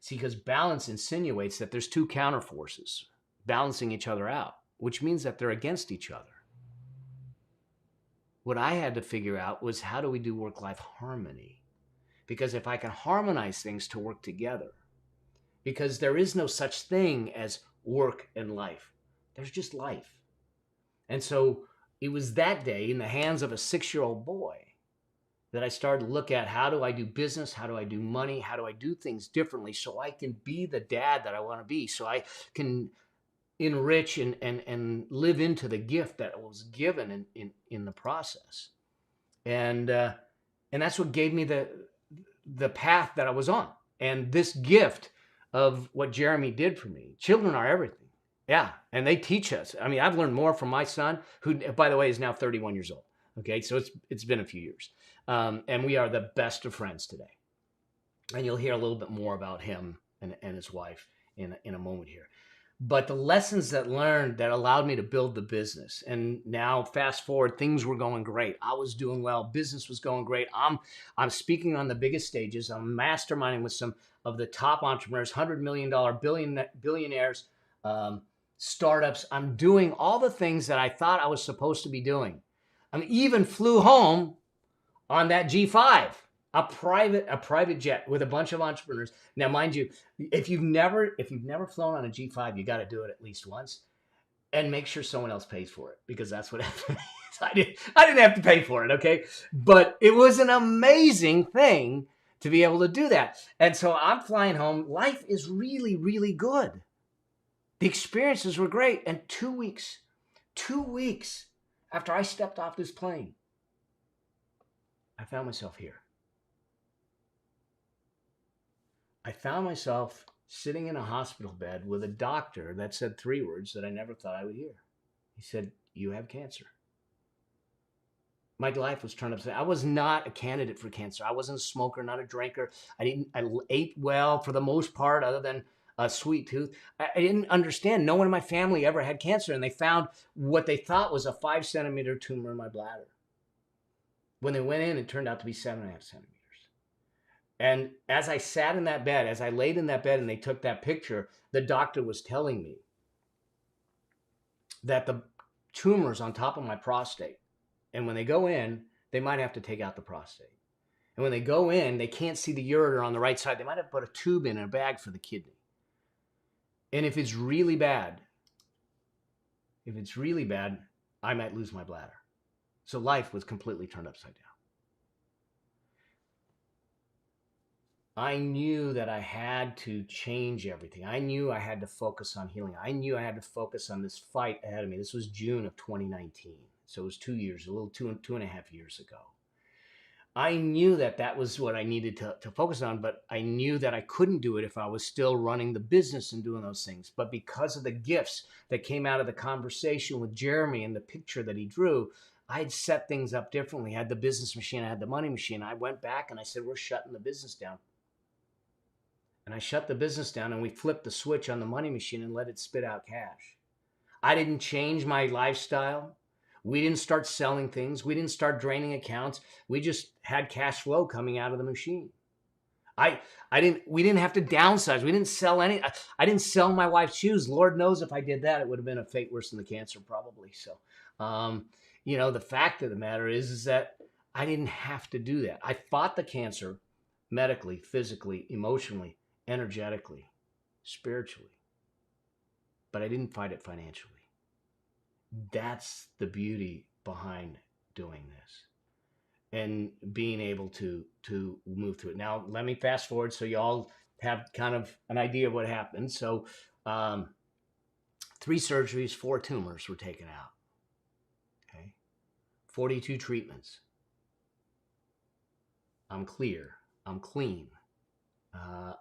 See, because balance insinuates that there's two counterforces balancing each other out, which means that they're against each other. What I had to figure out was, how do we do work-life harmony? Because if I can harmonize things to work together, because there is no such thing as work and life. There's just life. And so it was that day, in the hands of a 6-year-old boy, that I started to look at, how do I do business? How do I do money? How do I do things differently so I can be the dad that I want to be, so I can enrich and live into the gift that was given in the process. And that's what gave me the path that I was on. And this gift of what Jeremy did for me. Children are everything. Yeah. And they teach us. I mean, I've learned more from my son, who, by the way, is now 31 years old. Okay. So it's been a few years. And we are the best of friends today. And you'll hear a little bit more about him and his wife in a moment here. But the lessons that learned that allowed me to build the business. And now fast forward, things were going great. I was doing well. Business was going great. I'm speaking on the biggest stages. I'm masterminding with some of the top entrepreneurs, $100 million billionaires, startups. I'm doing all the things that I thought I was supposed to be doing. I even flew home on that G5. A private jet with a bunch of entrepreneurs. Now, mind you, if you've never flown on a G5, you got to do it at least once, and make sure someone else pays for it, because that's what happened. I didn't have to pay for it, okay? But it was an amazing thing to be able to do that. And so I'm flying home. Life is really, really good. The experiences were great. And 2 weeks after I stepped off this plane, I found myself here. I found myself sitting in a hospital bed with a doctor that said 3 words that I never thought I would hear. He said, "You have cancer." My life was turned upside down. I was not a candidate for cancer. I wasn't a smoker, not a drinker. I ate well for the most part, other than a sweet tooth. I didn't understand. No one in my family ever had cancer, and they found what they thought was a 5-centimeter tumor in my bladder. When they went in, it turned out to be 7.5 centimeters. And as I sat in that bed, as I laid in that bed and they took that picture, the doctor was telling me that the tumor's on top of my prostate. And when they go in, they might have to take out the prostate. And when they go in, they can't see the ureter on the right side. They might have to put a tube in a bag for the kidney. And if it's really bad, I might lose my bladder. So life was completely turned upside down. I knew that I had to change everything. I knew I had to focus on healing. I knew I had to focus on this fight ahead of me. This was June of 2019. So it was 2 years, two and a half years ago. I knew that was what I needed to focus on, but I knew that I couldn't do it if I was still running the business and doing those things. But because of the gifts that came out of the conversation with Jeremy and the picture that he drew, I had set things up differently. I had the business machine, I had the money machine. I went back and I said, we're shutting the business down. And I shut the business down and we flipped the switch on the money machine and let it spit out cash. I didn't change my lifestyle. We didn't start selling things. We didn't start draining accounts. We just had cash flow coming out of the machine. We didn't have to downsize. We didn't sell any. I didn't sell my wife's shoes. Lord knows if I did that, it would have been a fate worse than the cancer probably. So, the fact of the matter is that I didn't have to do that. I fought the cancer medically, physically, emotionally, energetically, spiritually, but I didn't fight it financially. That's the beauty behind doing this and being able to move through it. Now, let me fast forward so you all have kind of an idea of what happened. So 3 surgeries, 4 tumors were taken out. Okay. 42 treatments. I'm clear. I'm clean.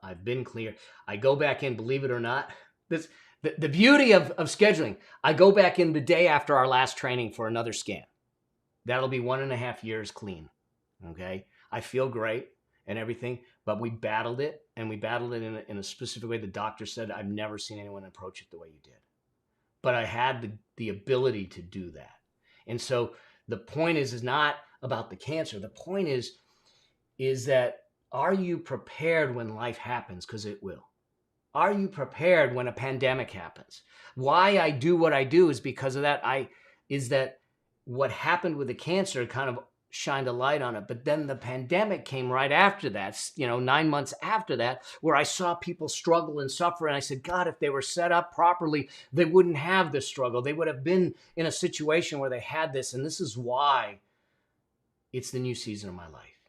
I've been clear. I go back in, believe it or not. The beauty of scheduling, I go back in the day after our last training for another scan. That'll be 1.5 years clean. Okay. I feel great and everything, but we battled it, and we battled it in a specific way. The doctor said, I've never seen anyone approach it the way you did. but I had the ability to do that. And so the point is not about the cancer. The point is that, are you prepared when life happens? Because it will. Are you prepared when a pandemic happens? Why I do what I do is because of that. Is that what happened with the cancer kind of shined a light on it. But then the pandemic came right after that, 9 months after that, where I saw people struggle and suffer. And I said, God, if they were set up properly, they wouldn't have this struggle. They would have been in a situation where they had this. And this is why it's the new season of my life.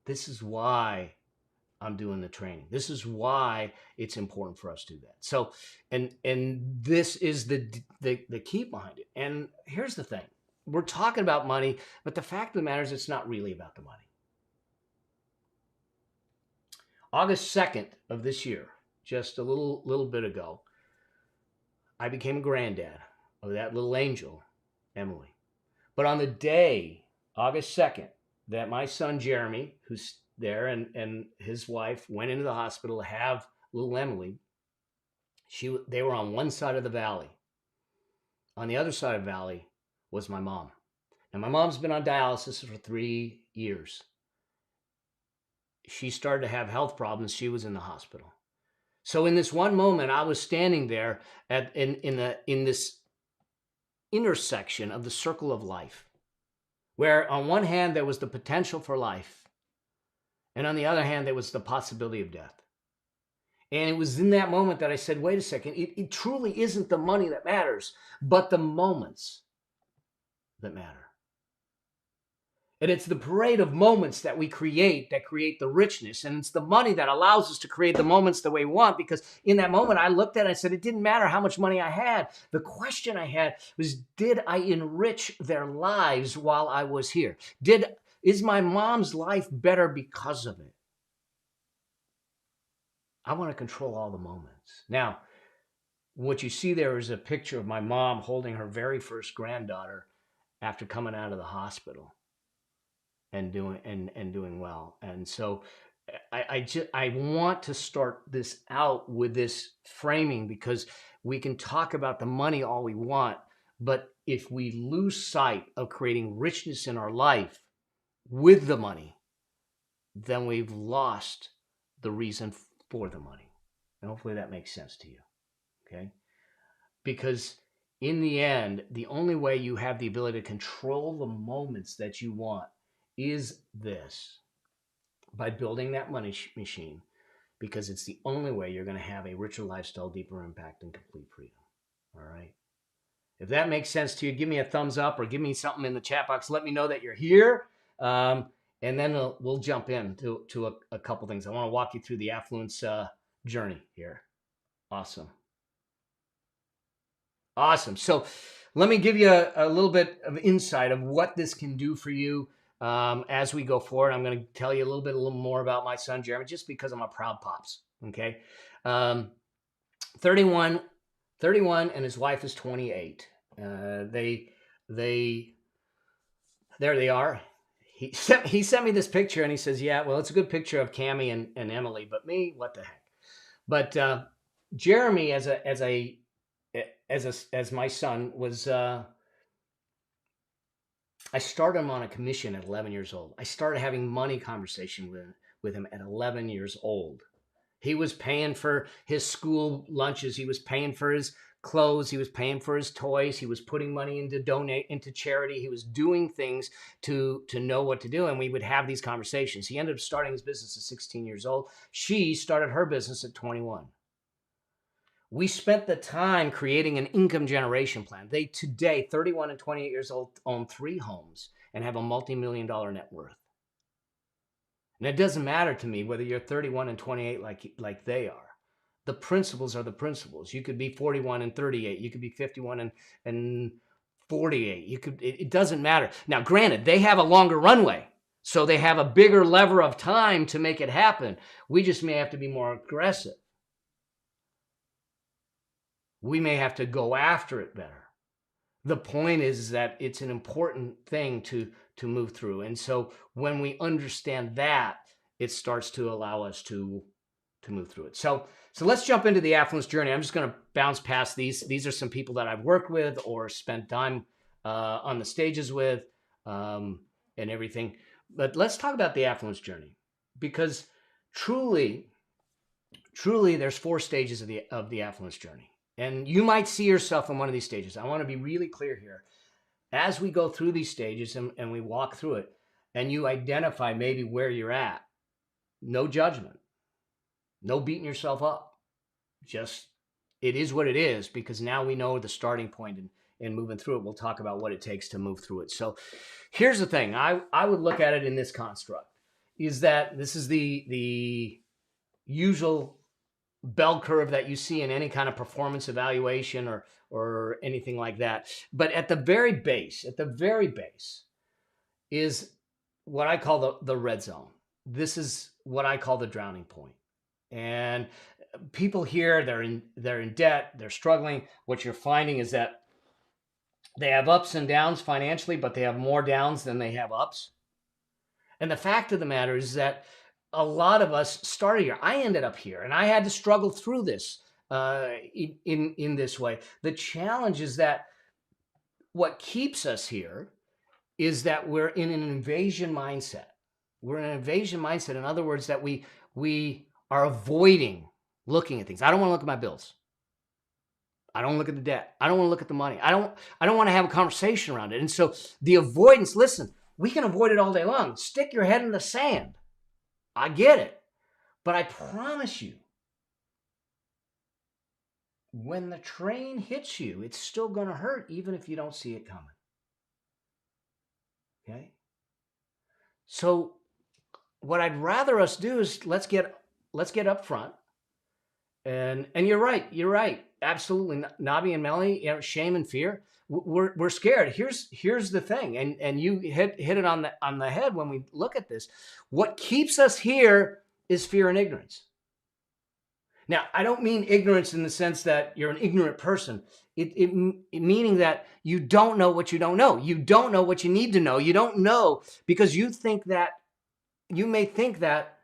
This is why I'm doing the training. This is why it's important for us to do that. So, and this is the key behind it. And here's the thing. We're talking about money, but the fact of the matter is it's not really about the money. August 2nd of this year, just a little bit ago, I became a granddad of that little angel, Emily. But on the day, August 2nd, that my son Jeremy, who's there, and his wife went into the hospital to have little Emily, they were on one side of the valley. On the other side of the valley was my mom. Now, my mom's been on dialysis for 3 years. She started to have health problems. She was in the hospital. So in this one moment, I was standing there in this intersection of the circle of life, where on one hand, there was the potential for life, and on the other hand, there was the possibility of death. And it was in that moment that I said, wait a second, it truly isn't the money that matters, but the moments that matter. And it's the parade of moments that we create that create the richness. And it's the money that allows us to create the moments the way we want. Because in that moment, I looked at it and I said, it didn't matter how much money I had. The question I had was, did I enrich their lives while I was here? Is my mom's life better because of it? I want to control all the moments. Now, what you see there is a picture of my mom holding her very first granddaughter after coming out of the hospital and doing well. And so I want to start this out with this framing, because we can talk about the money all we want, but if we lose sight of creating richness in our life with the money, then we've lost the reason for the money. And hopefully that makes sense to you. Okay? Because in the end, the only way you have the ability to control the moments that you want is this, by building that money machine, because it's the only way you're going to have a richer lifestyle, deeper impact, and complete freedom. All right? If that makes sense to you, give me a thumbs up or give me something in the chat box. Let me know that you're here. And then we'll jump into a couple things. I want to walk you through the Affluence journey here. Awesome. So let me give you a little bit of insight of what this can do for you as we go forward. I'm going to tell you a little more about my son, Jeremy, just because I'm a proud pops. Okay. 31, and his wife is 28. There they are. He sent me this picture and he says, yeah, well, it's a good picture of Cammie and Emily, but me, what the heck? But Jeremy, as my son, was I started him on a commission at 11 years old. I started having money conversation with him at 11 years old. He was paying for his school lunches. He was paying for his clothes. He was paying for his toys. He was putting money into charity. He was doing things to know what to do. And we would have these conversations. He ended up starting his business at 16 years old. She started her business at 21. We spent the time creating an income generation plan. They today, 31 and 28 years old, own 3 homes and have a multi-million-dollar net worth. And it doesn't matter to me whether you're 31 and 28 like they are. The principles are the principles. You could be 41 and 38. You could be 51 and 48. It doesn't matter. Now, granted, they have a longer runway, so they have a bigger lever of time to make it happen. We just may have to be more aggressive. We may have to go after it better. The point is that it's an important thing to move through. And so when we understand that, it starts to allow us to move through it. So let's jump into the affluence journey. I'm just going to bounce past these. These are some people that I've worked with or spent time on the stages with, and everything. But let's talk about the affluence journey, because truly, there's 4 stages of the affluence journey, and you might see yourself in one of these stages. I want to be really clear here. As we go through these stages and we walk through it, and you identify maybe where you're at, no judgment, no beating yourself up. Just, it is what it is, because now we know the starting point, and moving through it, we'll talk about what it takes to move through it. So here's the thing. I would look at it in this construct, is that this is the usual bell curve that you see in any kind of performance evaluation or anything like that. But at the very base is what I call the red zone. This is what I call the drowning point. And people here, they're in debt, they're struggling. What you're finding is that they have ups and downs financially, but they have more downs than they have ups. And the fact of the matter is that a lot of us started here. I ended up here, and I had to struggle through this in this way. The challenge is that what keeps us here is that we're in an invasion mindset. We're in an invasion mindset. In other words, that we are avoiding looking at things. I don't want to look at my bills. I don't look at the debt. I don't want to look at the money. I don't want to have a conversation around it. And so the avoidance, listen, we can avoid it all day long. Stick your head in the sand. I get it. But I promise you, when the train hits you, it's still going to hurt, even if you don't see it coming. Okay? So what I'd rather us do is let's get up front. And you're right. Absolutely. Nabi and Melanie, shame and fear. We're scared. Here's the thing. And you hit it on the head when we look at this. What keeps us here is fear and ignorance. Now, I don't mean ignorance in the sense that you're an ignorant person. It meaning that you don't know what you don't know. You don't know what you need to know. You don't know because you may think that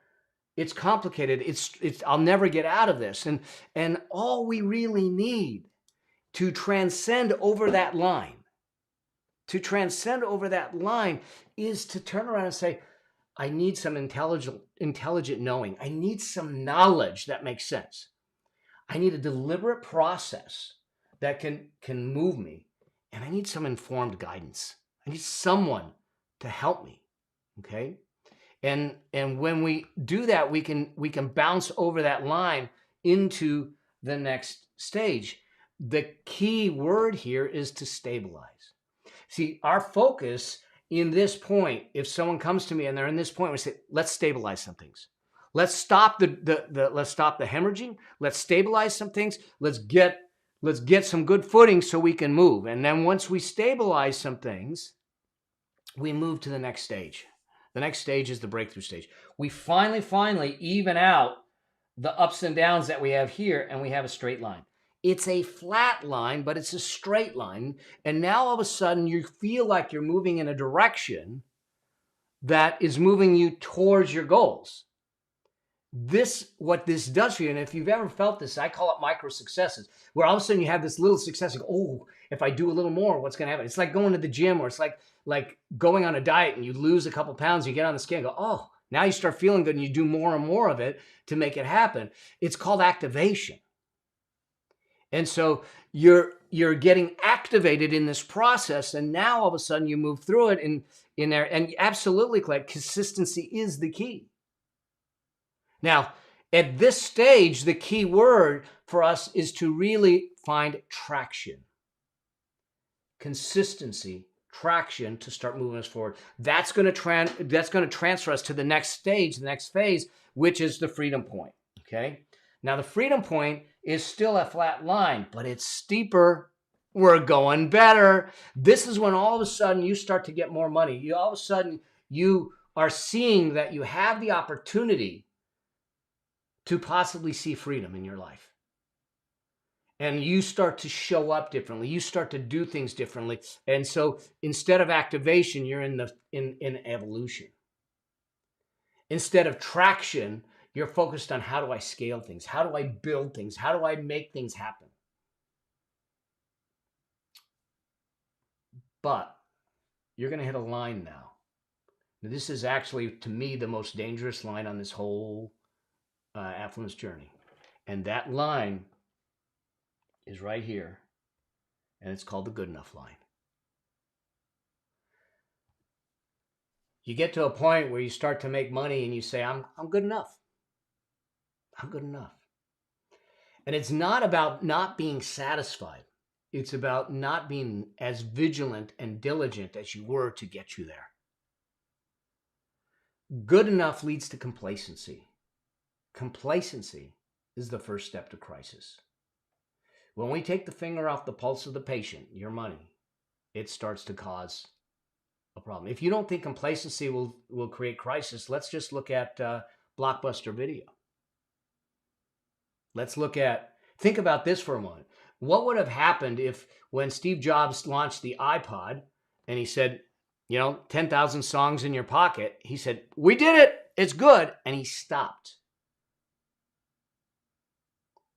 it's complicated. It's I'll never get out of this. And all we really need to transcend over that line, is to turn around and say, I need some intelligent knowing. I need some knowledge that makes sense. I need a deliberate process that can move me. And I need some informed guidance. I need someone to help me. Okay? And when we do that, we can bounce over that line into the next stage. The key word here is to stabilize. See, our focus in this point, if someone comes to me and they're in this point, we say, let's stabilize some things. Let's stop the hemorrhaging. Let's stabilize some things. Let's get some good footing so we can move. And then once we stabilize some things, we move to the next stage. The next stage is the breakthrough stage. We finally even out the ups and downs that we have here, and we have a straight line. It's a flat line, but it's a straight line. And now all of a sudden you feel like you're moving in a direction that is moving you towards your goals. What this does for you, and if you've ever felt this, I call it micro successes, where all of a sudden you have this little success. You go, oh, if I do a little more, what's going to happen? It's like going to the gym, or it's like going on a diet and you lose a couple pounds, you get on the scale and go, oh, now you start feeling good and you do more and more of it to make it happen. It's called activation. And so you're getting activated in this process, and now all of a sudden you move through it in there. And absolutely, Clay, consistency is the key. Now, at this stage, the key word for us is to really find traction. Consistency, traction to start moving us forward. That's going to transfer us to the next stage, the next phase, which is the freedom point. Okay? Now, the freedom point is still a flat line, but it's steeper. We're going better. This is when all of a sudden you start to get more money. All of a sudden you are seeing that you have the opportunity to possibly see freedom in your life. And you start to show up differently. You start to do things differently. And so instead of activation, you're in evolution. Instead of traction, You're focused on how do I scale things? How do I build things? How do I make things happen? But you're going to hit a line now. This is actually, to me, the most dangerous line on this whole affluence journey. And that line is right here. And it's called the good enough line. You get to a point where you start to make money and you say, I'm good enough. I'm good enough. And it's not about not being satisfied. It's about not being as vigilant and diligent as you were to get you there. Good enough leads to complacency. Complacency is the first step to crisis. When we take the finger off the pulse of the patient, your money, it starts to cause a problem. If you don't think complacency will create crisis, let's just look at Blockbuster Video. Think about this for a moment. What would have happened if when Steve Jobs launched the iPod and he said, 10,000 songs in your pocket, he said, we did it, it's good, and he stopped.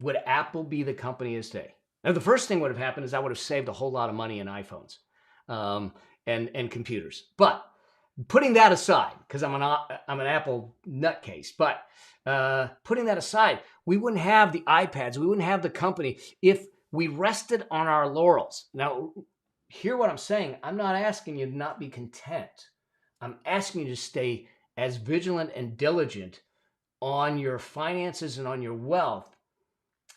Would Apple be the company it is today? Now, the first thing would have happened is I would have saved a whole lot of money in iPhones and computers. But putting that aside, because I'm an Apple nutcase, but putting that aside, we wouldn't have the iPads, we wouldn't have the company if we rested on our laurels. Now, hear what I'm saying. I'm not asking you to not be content. I'm asking you to stay as vigilant and diligent on your finances and on your wealth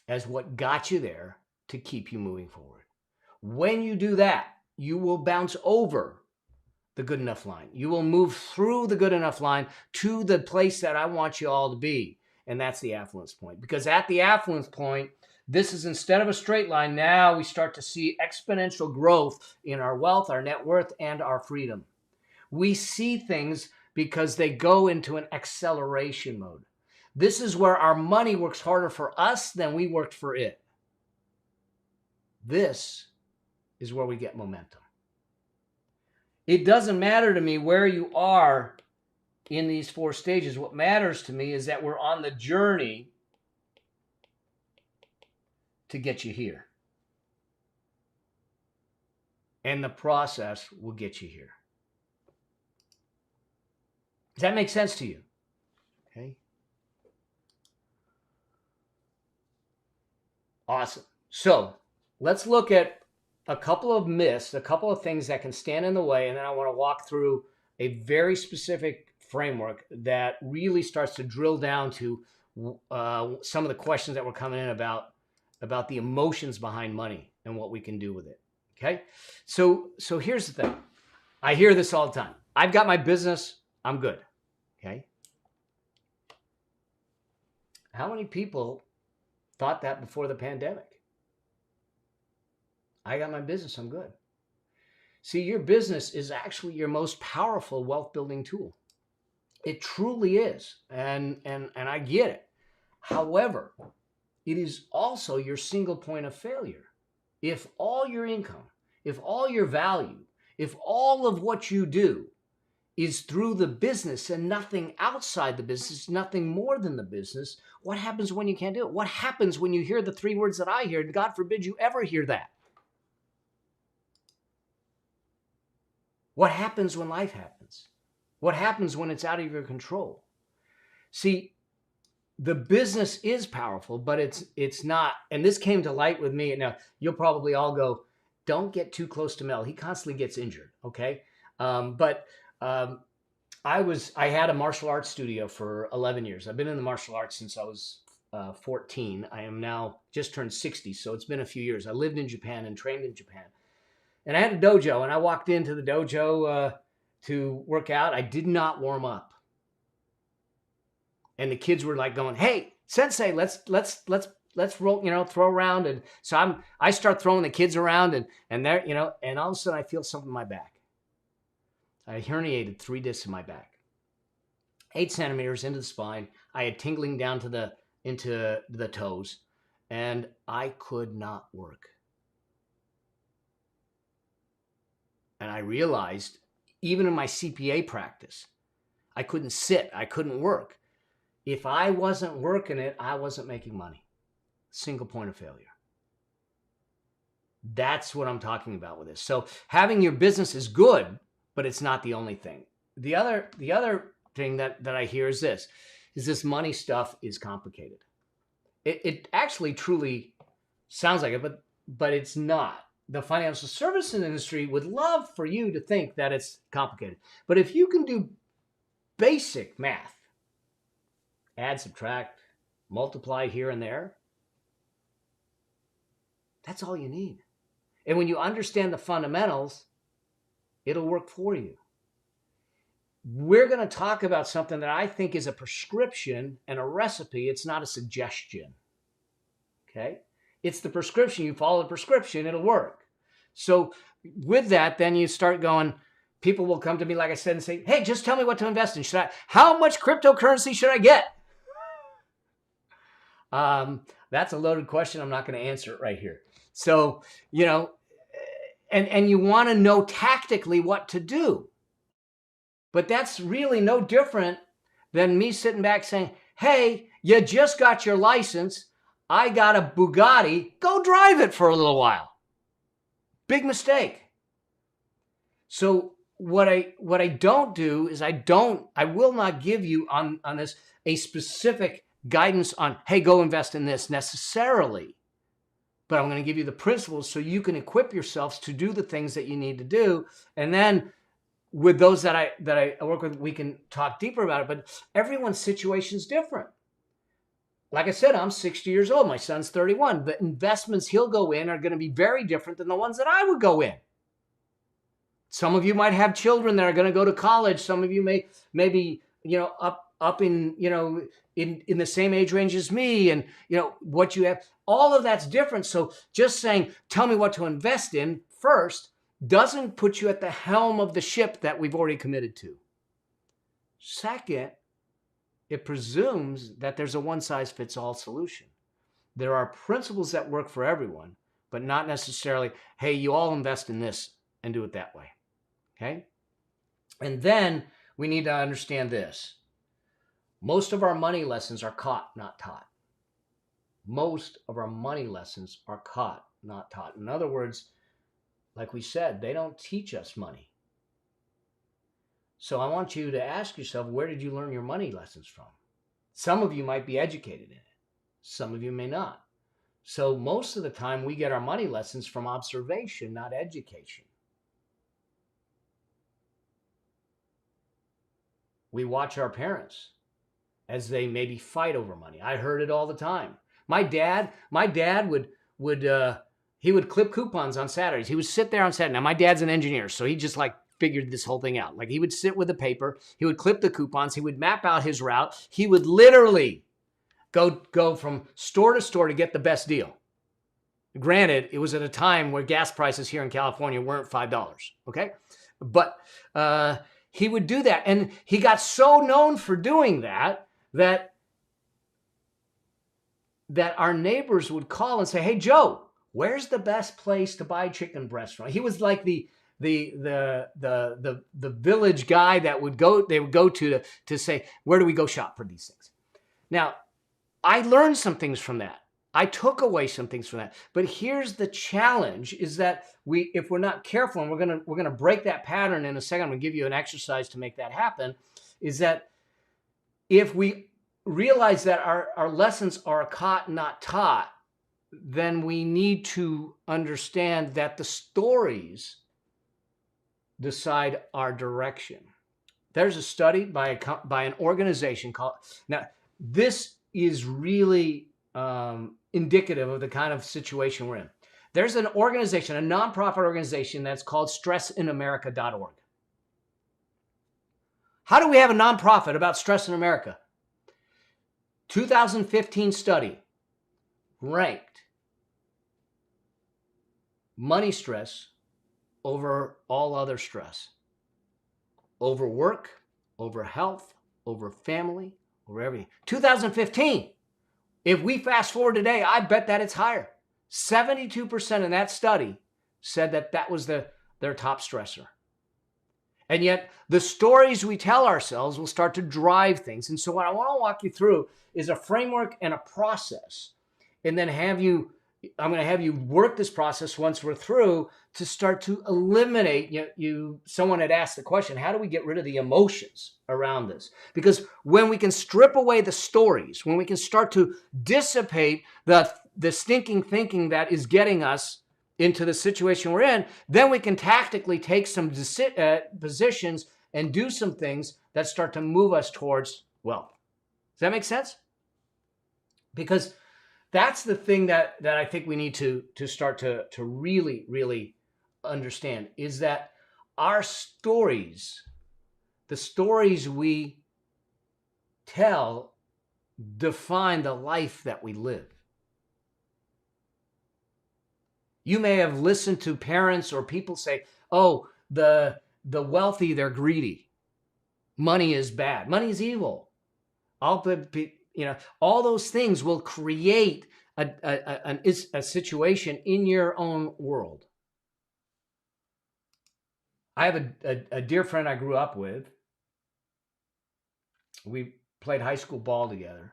as what got you there to keep you moving forward. When you do that, you will bounce over the good enough line. You will move through the good enough line to the place that I want you all to be. And that's the affluence point. Because at the affluence point, this is instead of a straight line, now we start to see exponential growth in our wealth, our net worth, and our freedom. We see things because they go into an acceleration mode. This is where our money works harder for us than we worked for it. This is where we get momentum. It doesn't matter to me where you are in these 4 stages. What matters to me is that we're on the journey to get you here. And the process will get you here. Does that make sense to you? Okay. Awesome. So let's look at a couple of myths, a couple of things that can stand in the way, and then I want to walk through a very specific framework that really starts to drill down to some of the questions that were coming in about the emotions behind money and what we can do with it. Okay? So here's the thing. I hear this all the time. I've got my business, I'm good. Okay? How many people thought that before the pandemic? I got my business, I'm good. See, your business is actually your most powerful wealth building tool. It truly is. And I get it. However, it is also your single point of failure. If all your income, if all your value, if all of what you do is through the business and nothing outside the business, nothing more than the business, what happens when you can't do it? What happens when you hear the 3 words that I hear? And God forbid you ever hear that. What happens when life happens? What happens when it's out of your control? See, the business is powerful, but it's not, and this came to light with me. Now, you'll probably all go, don't get too close to Mel. He constantly gets injured, okay? I had a martial arts studio for 11 years. I've been in the martial arts since I was 14. I am now just turned 60, so it's been a few years. I lived in Japan and trained in Japan. And I had a dojo, and I walked into the dojo to work out. I did not warm up. And the kids were like going, "Hey, sensei, let's roll, throw around." And so I start throwing the kids around and they're, and all of a sudden I feel something in my back. I herniated 3 discs in my back. 8 centimeters into the spine. I had tingling down into the toes, and I could not work. And I realized, even in my CPA practice, I couldn't sit, I couldn't work. If I wasn't working it, I wasn't making money. Single point of failure. That's what I'm talking about with this. So having your business is good, but it's not the only thing. The other thing that I hear is this money stuff is complicated. It actually truly sounds like it, but it's not. The financial services industry would love for you to think that it's complicated. But if you can do basic math, add, subtract, multiply here and there, that's all you need. And when you understand the fundamentals, it'll work for you. We're going to talk about something that I think is a prescription and a recipe. It's not a suggestion. Okay? It's the prescription. You follow the prescription, it'll work. So with that, then you start going, people will come to me, like I said, and say, hey, just tell me what to invest in. How much cryptocurrency should I get? That's a loaded question. I'm not going to answer it right here. So, and you want to know tactically what to do. But that's really no different than me sitting back saying, hey, you just got your license. I got a Bugatti. Go drive it for a little while. Big mistake. So what I don't do is I will not give you on this a specific guidance on, hey, go invest in this necessarily. But I'm going to give you the principles so you can equip yourselves to do the things that you need to do. And then with those that I work with, we can talk deeper about it. But everyone's situation is different. Like I said, I'm 60 years old. My son's 31. The investments he'll go in are going to be very different than the ones that I would go in. Some of you might have children that are going to go to college. Some of you maybe up in in the same age range as me, and what you have. All of that's different. So just saying, tell me what to invest in first doesn't put you at the helm of the ship that we've already committed to. Second, it presumes that there's a one-size-fits-all solution. There are principles that work for everyone, but not necessarily, hey, you all invest in this and do it that way. Okay? And then we need to understand this. Most of our money lessons are caught, not taught. Most of our money lessons are caught, not taught. In other words, like we said, they don't teach us money. So I want you to ask yourself, where did you learn your money lessons from? Some of you might be educated in it. Some of you may not. So most of the time we get our money lessons from observation, not education. We watch our parents as they maybe fight over money. I heard it all the time. My dad would clip coupons on Saturdays. He would sit there on Saturday. Now my dad's an engineer, so he just figured this whole thing out. He would sit with a paper, he would clip the coupons, he would map out his route. He would literally go from store to store to get the best deal. Granted, it was at a time where gas prices here in California weren't $5, okay? But he would do that, and he got so known for doing that our neighbors would call and say, hey, Joe, where's the best place to buy chicken breast from? He was like the village guy that they would go to say, where do we go shop for these things? Now, I learned some things from that. I took away some things from that. But here's the challenge is that if we're not careful, and we're gonna break that pattern in a second, I'm gonna give you an exercise to make that happen, is that if we realize that our lessons are caught, not taught, then we need to understand that the stories decide our direction. There's a study by an organization called, now this is really indicative of the kind of situation we're in. There's an organization, a nonprofit organization that's called stressinamerica.org. How do we have a nonprofit about stress in America? 2015 study ranked money stress over all other stress. Over work, over health, over family, over everything. 2015. If we fast forward today, I bet that it's higher. 72% in that study said that was their top stressor. And yet the stories we tell ourselves will start to drive things. And so what I want to walk you through is a framework and a process. And then I'm going to have you work this process once we're through to start to eliminate, someone had asked the question, how do we get rid of the emotions around this? Because when we can strip away the stories, when we can start to dissipate the stinking thinking that is getting us into the situation we're in, then we can tactically take some positions and do some things that start to move us towards wealth. Does that make sense? Because that's the thing that I think we need to start to really, really understand is that our stories, the stories we tell, define the life that we live. You may have listened to parents or people say, oh, the wealthy, they're greedy. Money is bad. Money is evil. All those things will create a situation in your own world. I have a dear friend I grew up with. We played high school ball together.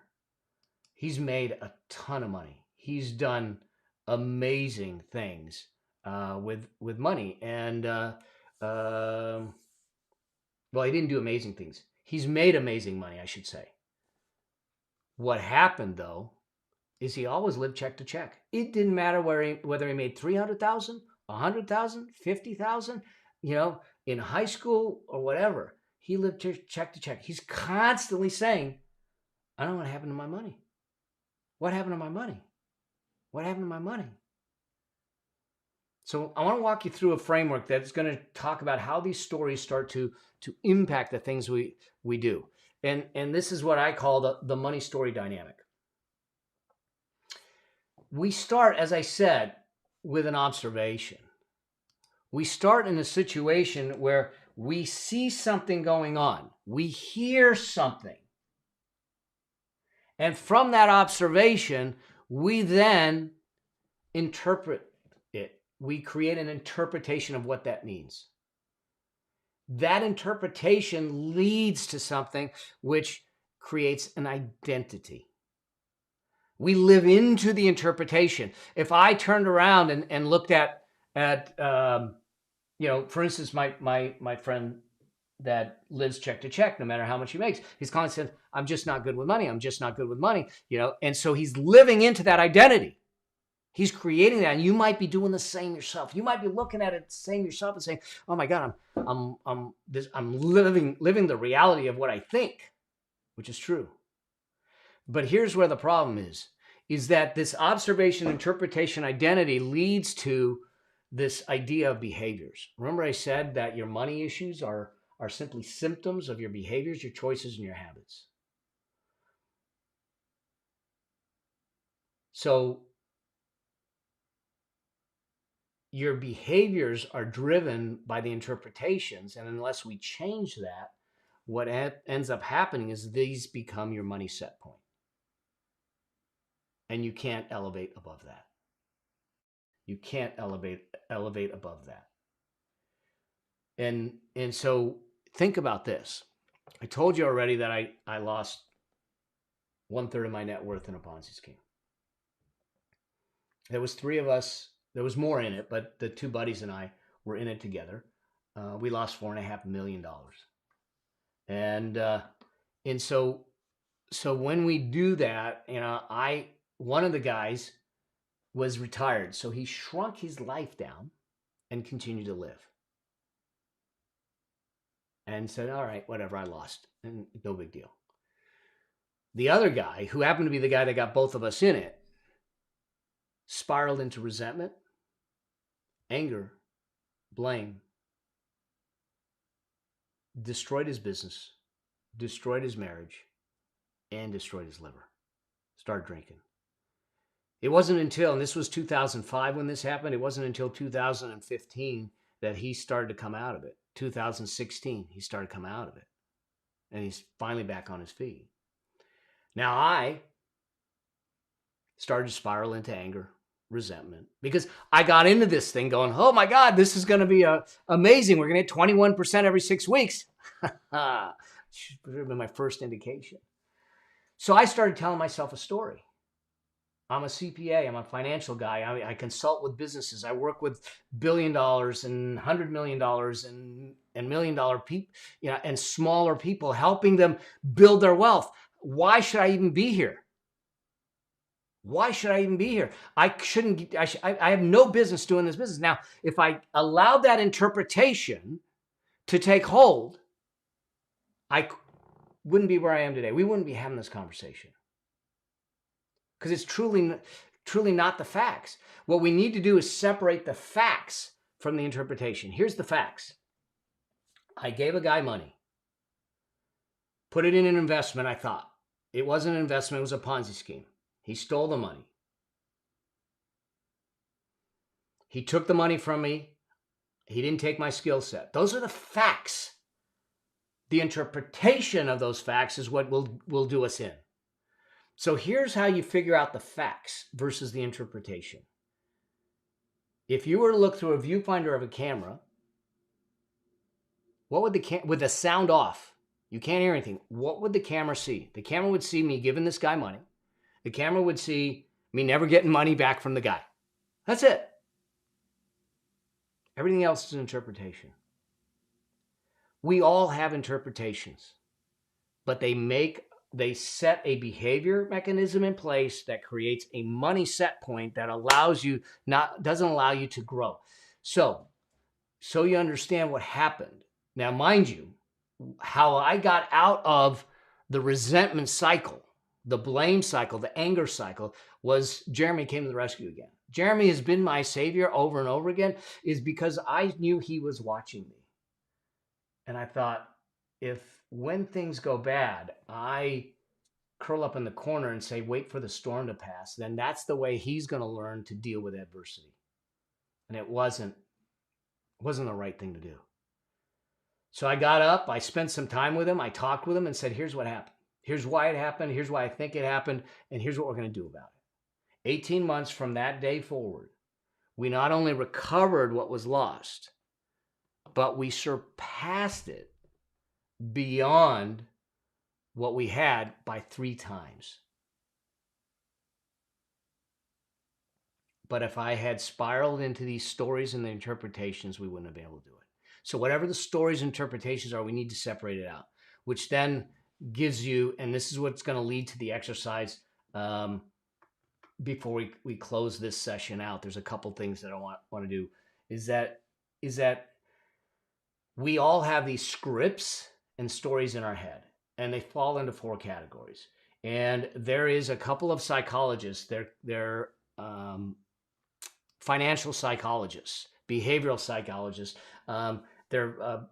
He's made a ton of money. He's done amazing things with money. And, well, he didn't do amazing things. He's made amazing money, I should say. What happened, though, is he always lived check to check. It didn't matter whether he made 300,000, 100,000, 50,000, in high school or whatever. He lived check to check. He's constantly saying, I don't know what happened to my money. What happened to my money? What happened to my money? So I want to walk you through a framework that's going to talk about how these stories start to impact the things we do. And this is what I call the money story dynamic. We start, as I said, with an observation. We start in a situation where we see something going on. We hear something. And from that observation, we then interpret it. We create an interpretation of what that means. That interpretation leads to something which creates an identity. We live into the interpretation. If I turned around and looked at for instance, my friend that lives check to check, no matter how much he makes, he's constantly saying, I'm just not good with money. I'm just not good with money, and so he's living into that identity. He's creating that, and you might be doing the same yourself. You might be looking at it the same yourself and saying, "Oh my God, I'm living the reality of what I think," which is true. But here's where the problem is that this observation, interpretation, identity leads to this idea of behaviors. Remember I said that your money issues are simply symptoms of your behaviors, your choices, and your habits. So your behaviors are driven by the interpretations, and unless we change that, what ends up happening is these become your money set point. And you can't elevate above that. You can't elevate above that. And so think about this. I told you already that I lost 1/3 of my net worth in a Ponzi scheme. There was 3 of us. There was more in it, but the 2 buddies and I were in it together. We lost $4.5 million. And so when we do that, one of the guys was retired, so he shrunk his life down and continued to live. And said, all right, whatever, I lost, and no big deal. The other guy, who happened to be the guy that got both of us in it, spiraled into resentment, anger, blame, destroyed his business, destroyed his marriage, and destroyed his liver. Started drinking. It wasn't until, and this was 2005 when this happened, it wasn't until 2015 that he started to come out of it. 2016, he started to come out of it. And he's finally back on his feet. Now I started to spiral into anger, resentment because I got into this thing going, oh my God, this is going to be amazing. We're going to hit 21% every 6 weeks. Should have been my first indication. So I started telling myself a story. I'm a CPA. I'm a financial guy. I consult with businesses. I work with $1 billion and $100 million and $1 million people, and smaller people, helping them build their wealth. Why should I even be here? Why should I even be here? I have no business doing this business. Now, if I allowed that interpretation to take hold, I wouldn't be where I am today. We wouldn't be having this conversation because it's truly not the facts. What we need to do is separate the facts from the interpretation. Here's the facts. I gave a guy money, put it in an investment. I thought it wasn't an investment. It was a Ponzi scheme. He stole the money. He took the money from me. He didn't take my skill set. Those are the facts. The interpretation of those facts is what will do us in. So here's how you figure out the facts versus the interpretation. If you were to look through a viewfinder of a camera, what would with the sound off, you can't hear anything, what would the camera see? The camera would see me giving this guy money. The camera would see me never getting money back from the guy. That's it. Everything else is an interpretation. We all have interpretations, but they set a behavior mechanism in place that creates a money set point that doesn't allow you to grow. So you understand what happened. Now, mind you, how I got out of the resentment cycle, the blame cycle, the anger cycle, was Jeremy came to the rescue again. Jeremy has been my savior over and over again, is because I knew he was watching me. And I thought, when things go bad, I curl up in the corner and say, wait for the storm to pass, then that's the way he's going to learn to deal with adversity. And it wasn't the right thing to do. So I got up, I spent some time with him, I talked with him and said, here's what happened. Here's why it happened. Here's why I think it happened. And here's what we're going to do about it. 18 months from that day forward, we not only recovered what was lost, but we surpassed it beyond what we had by 3 times. But if I had spiraled into these stories and the interpretations, we wouldn't have been able to do it. So whatever the stories and interpretations are, we need to separate it out, which then gives you, and this is what's going to lead to the exercise before we close this session out. There's a couple things that I want to do, is that we all have these scripts and stories in our head, and they fall into 4 categories. And there is a couple of psychologists, they're financial psychologists, behavioral psychologists, they're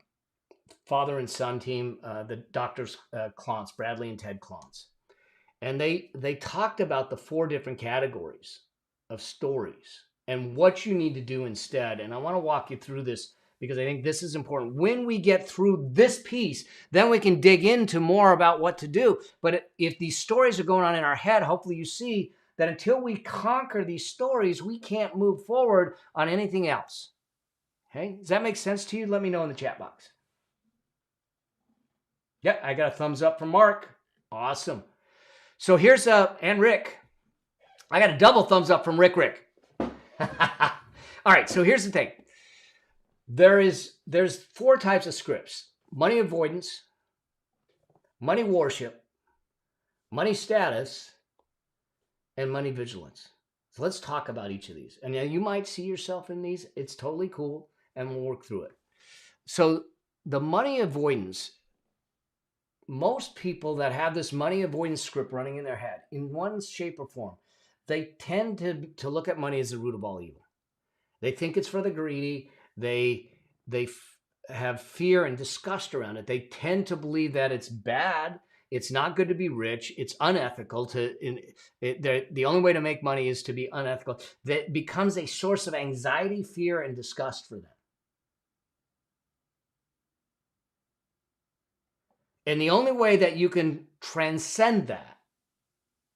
father and son team, the doctors Clontz, Bradley and Ted Clontz. And they talked about the 4 different categories of stories and what you need to do instead. And I want to walk you through this because I think this is important. When we get through this piece, then we can dig into more about what to do. But if these stories are going on in our head, hopefully you see that until we conquer these stories, we can't move forward on anything else. Okay? Does that make sense to you? Let me know in the chat box. Yep, I got a thumbs up from Mark. Awesome. So here's and Rick. I got a double thumbs up from Rick. All right, so here's the thing. There's 4 types of scripts: money avoidance, money worship, money status, and money vigilance. So let's talk about each of these. And you might see yourself in these. It's totally cool, and we'll work through it. So the money avoidance, most people that have this money avoidance script running in their head, in one shape or form, they tend to look at money as the root of all evil. They think it's for the greedy. They have fear and disgust around it. They tend to believe that it's bad. It's not good to be rich. It's unethical. The only way to make money is to be unethical. That becomes a source of anxiety, fear, and disgust for them. And the only way that you can transcend that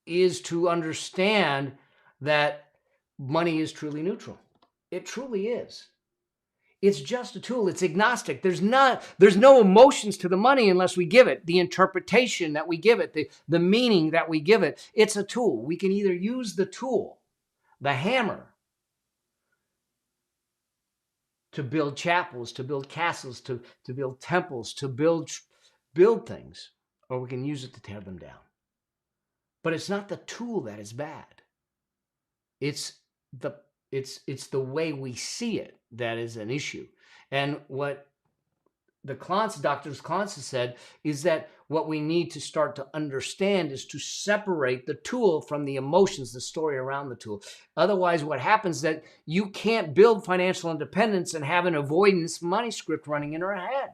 is to understand that money is truly neutral. It truly is. It's just a tool. It's agnostic. There's no emotions to the money unless we give it the interpretation that we give it, the meaning that we give it. It's a tool. We can either use the tool, the hammer, to build chapels, to build castles, to build temples, to build things, or we can use it to tear them down. But it's not the tool that is bad. It's the way we see it that is an issue. And what Dr. Clancy said is that what we need to start to understand is to separate the tool from the emotions, the story around the tool. Otherwise, what happens is that you can't build financial independence and have an avoidance money script running in our head.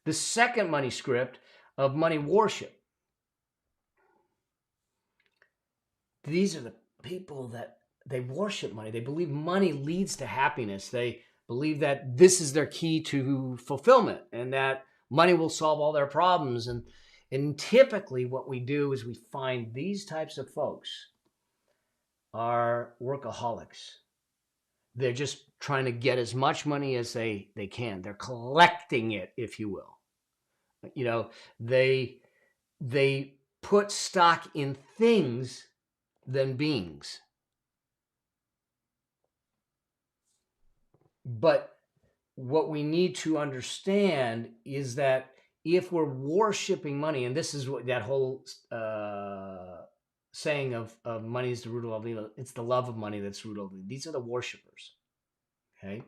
The second money script of money worship. These are the people that they worship money. They believe money leads to happiness. They believe that this is their key to fulfillment and that money will solve all their problems. And typically what we do is we find these types of folks are workaholics. They're just trying to get as much money as they can. They're collecting it, if you will. You know, they put stock in things than beings. But what we need to understand is that if we're worshiping money, and this is what that whole saying of money is the root of all evil, it's the love of money that's the root of all evil. These are the worshipers. Okay.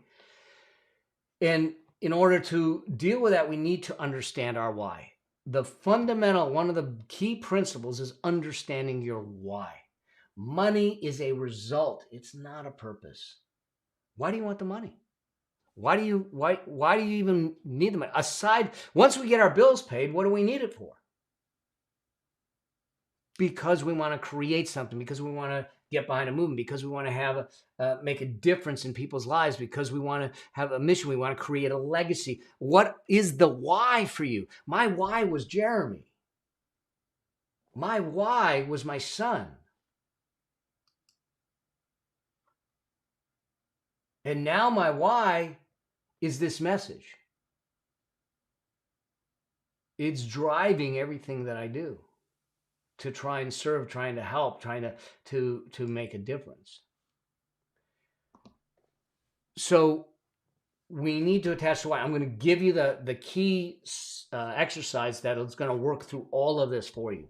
And in order to deal with that, we need to understand our why. The fundamental, one of the key principles is understanding your why. Money is a result. It's not a purpose. Why do you want the money? Why do you even need the money? Aside, once we get our bills paid, what do we need it for? Because we want to create something, because we want to get behind a movement, because we want to have make a difference in people's lives, because we want to have a mission, we want to create a legacy. What is the why for you? My why was Jeremy. My why was my son. And now my why is this message. It's driving everything that I do to try and serve, trying to help, trying to make a difference. So we need to attach to why. I'm going to give you the key exercise that is going to work through all of this for you.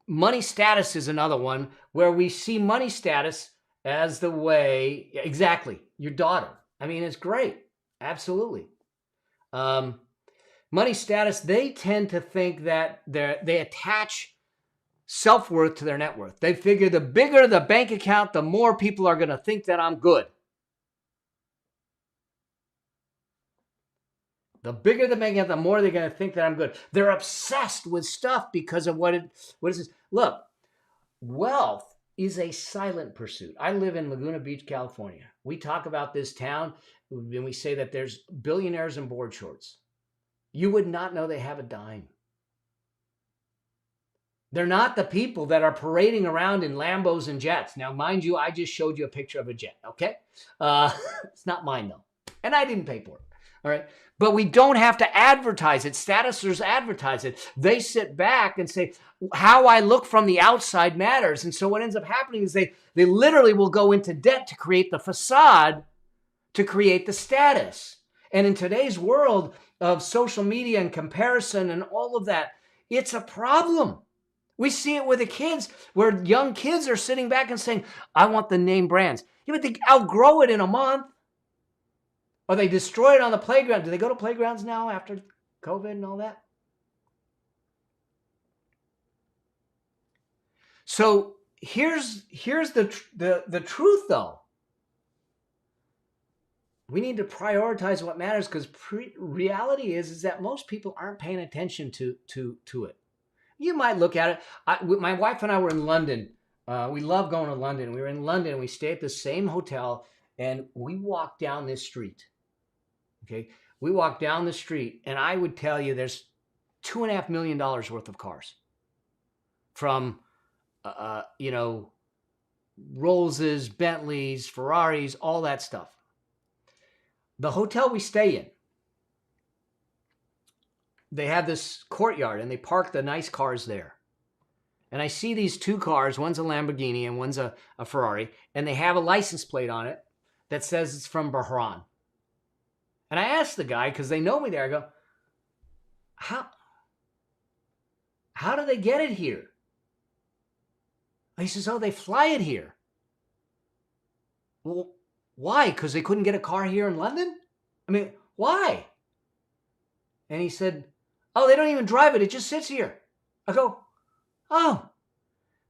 Money status is another one where we see money status as the way, exactly, your daughter. I mean, it's great. Absolutely. Money status, they tend to think that they attach self-worth to their net worth. They figure the bigger the bank account, the more people are going to think that I'm good. The bigger the bank account, the more they're going to think that I'm good. They're obsessed with stuff because of what is this? Look, wealth is a silent pursuit. I live in Laguna Beach, California. We talk about this town and we say that there's billionaires in board shorts. You would not know they have a dime. They're not the people that are parading around in Lambos and jets. Now, mind you, I just showed you a picture of a jet, okay? It's not mine, though. And I didn't pay for it, all right? But we don't have to advertise it. Statusers advertise it. They sit back and say, how I look from the outside matters. And so what ends up happening is they literally will go into debt to create the facade, to create the status. And in today's world of social media and comparison and all of that, it's a problem. We see it with the kids, where young kids are sitting back and saying, I want the name brands. Yeah, but they outgrow it in a month. Or they destroy it on the playground. Do they go to playgrounds now after COVID and all that? So here's the truth, though. We need to prioritize what matters, because reality is that most people aren't paying attention to it. You might look at it. My wife and I were in London. We love going to London. We were in London and we stayed at the same hotel, and we walked down this street. Okay, we walked down the street, and I would tell you there's $2.5 million worth of cars. from, Rolls's, Bentleys, Ferraris, all that stuff. The hotel we stay in, they have this courtyard and they park the nice cars there. And I see these two cars, one's a Lamborghini and one's a Ferrari, and they have a license plate on it that says it's from Bahrain. And I asked the guy, because they know me there, I go, how do they get it here? He says, oh, they fly it here. Well, why? Because they couldn't get a car here in London? I mean, why? And he said, oh, they don't even drive it. It just sits here. I go, oh,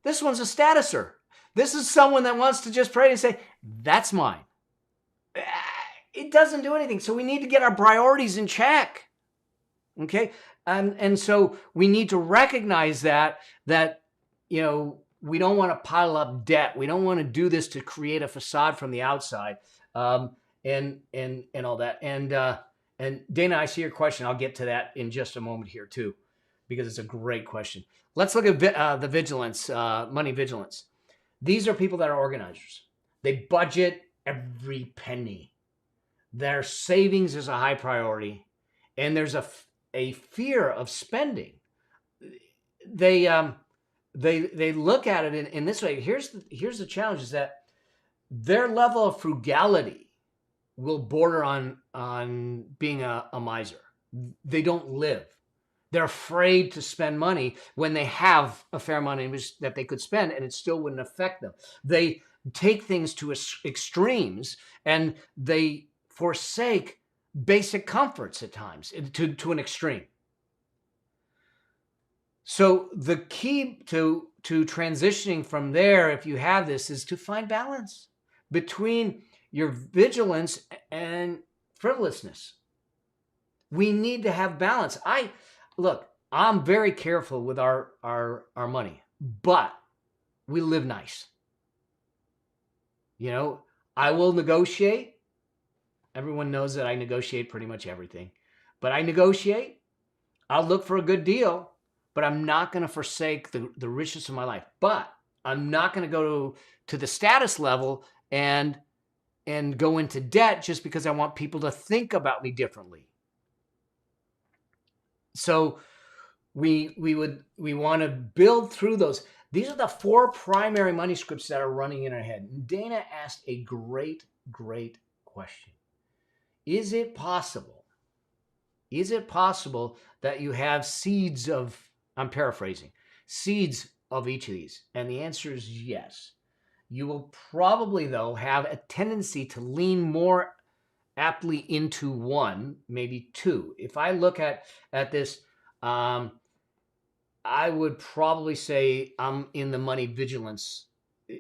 this one's a statuser. This is someone that wants to just pray and say, that's mine. It doesn't do anything. So we need to get our priorities in check. Okay? And so we need to recognize that, we don't want to pile up debt. We don't want to do this to create a facade from the outside, and all that. And Dana, I see your question. I'll get to that in just a moment here too, because it's a great question. Let's look at the vigilance, money vigilance. These are people that are organizers. They budget every penny. Their savings is a high priority, and there's a fear of spending. They look at it in this way. Here's the challenge: is that their level of frugality will border on being a miser. They don't live. They're afraid to spend money when they have a fair amount of money that they could spend, and it still wouldn't affect them. They take things to extremes, and they forsake basic comforts at times to an extreme. So the key to transitioning from there, if you have this, is to find balance between your vigilance and frivolousness. We need to have balance. I'm very careful with our money, but we live nice. I will negotiate. Everyone knows that I negotiate pretty much everything, but I negotiate. I'll look for a good deal, but I'm not going to forsake the richness of my life. But I'm not going to go to the status level and go into debt just because I want people to think about me differently. So we want to build through those. These are the 4 primary money scripts that are running in our head. Dana asked a great question. Is it possible that you have seeds of, I'm paraphrasing, seeds of each of these? And the answer is yes. You will probably, though, have a tendency to lean more aptly into one, maybe 2. If I look at this, I would probably say I'm in the money vigilance.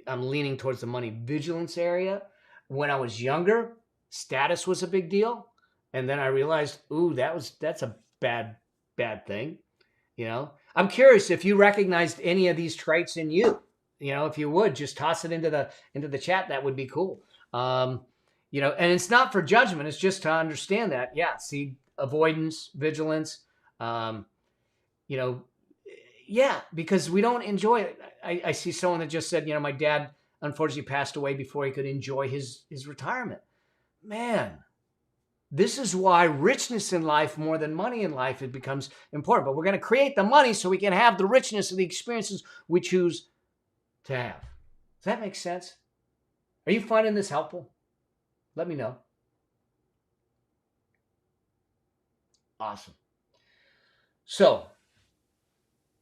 I'm leaning towards the money vigilance area. When I was younger, status was a big deal. And then I realized, that's a bad thing. I'm curious if you recognized any of these traits in you. If you would just toss it into the chat, that would be cool. And it's not for judgment. It's just to understand that. Yeah. See, avoidance, vigilance, because we don't enjoy it. I see someone that just said, my dad unfortunately passed away before he could enjoy his retirement. Man, this is why richness in life more than money in life, it becomes important. But we're going to create the money so we can have the richness of the experiences we choose to have. Does that make sense? Are you finding this helpful? Let me know. Awesome. So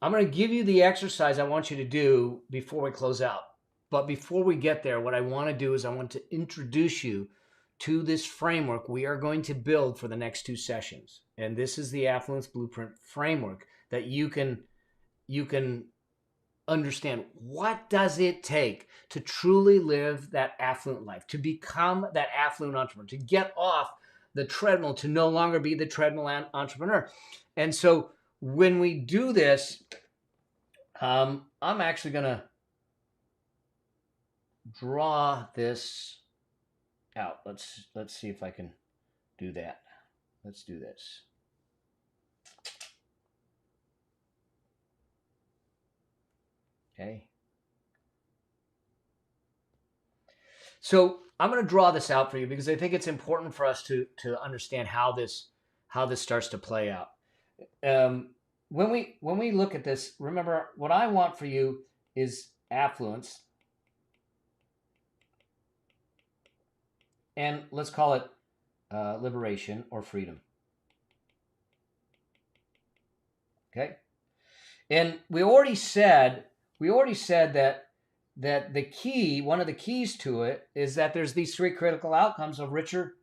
I'm going to give you the exercise I want you to do before we close out. But before we get there, what I want to do is I want to introduce you to this framework we are going to build for the next 2 sessions. And this is the Affluence Blueprint framework that you can understand. What does it take to truly live that affluent life, to become that affluent entrepreneur, to get off the treadmill, to no longer be the treadmill entrepreneur? And so when we do this, I'm actually going to draw this out. Let's see if I can do that. Let's do this. Okay. So I'm going to draw this out for you because I think it's important for us to understand how this starts to play out. When we look at this, remember what I want for you is affluence, and let's call it liberation or freedom. Okay, and we already said that the key, one of the keys to it, is that there's these three critical outcomes of richer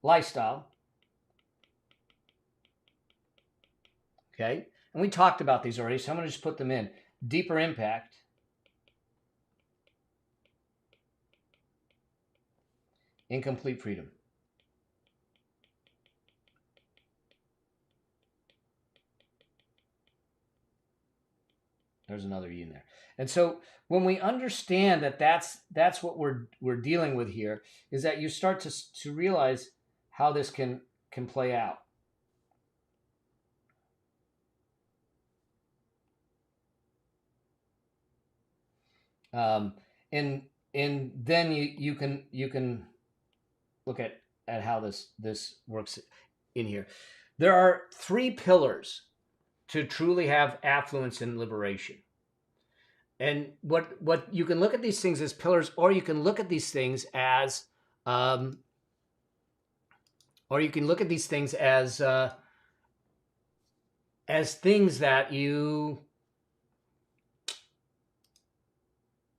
lifestyle. Okay, and we talked about these already, so I'm going to just put them in. Deeper impact, incomplete freedom. There's another E in there. And so when we understand that that's what we're dealing with here, is that you start to realize how this can play out. And then you can look at how this works in here. There are three pillars to truly have affluence and liberation. And what you can look at these things as pillars, or you can look at these things as things that you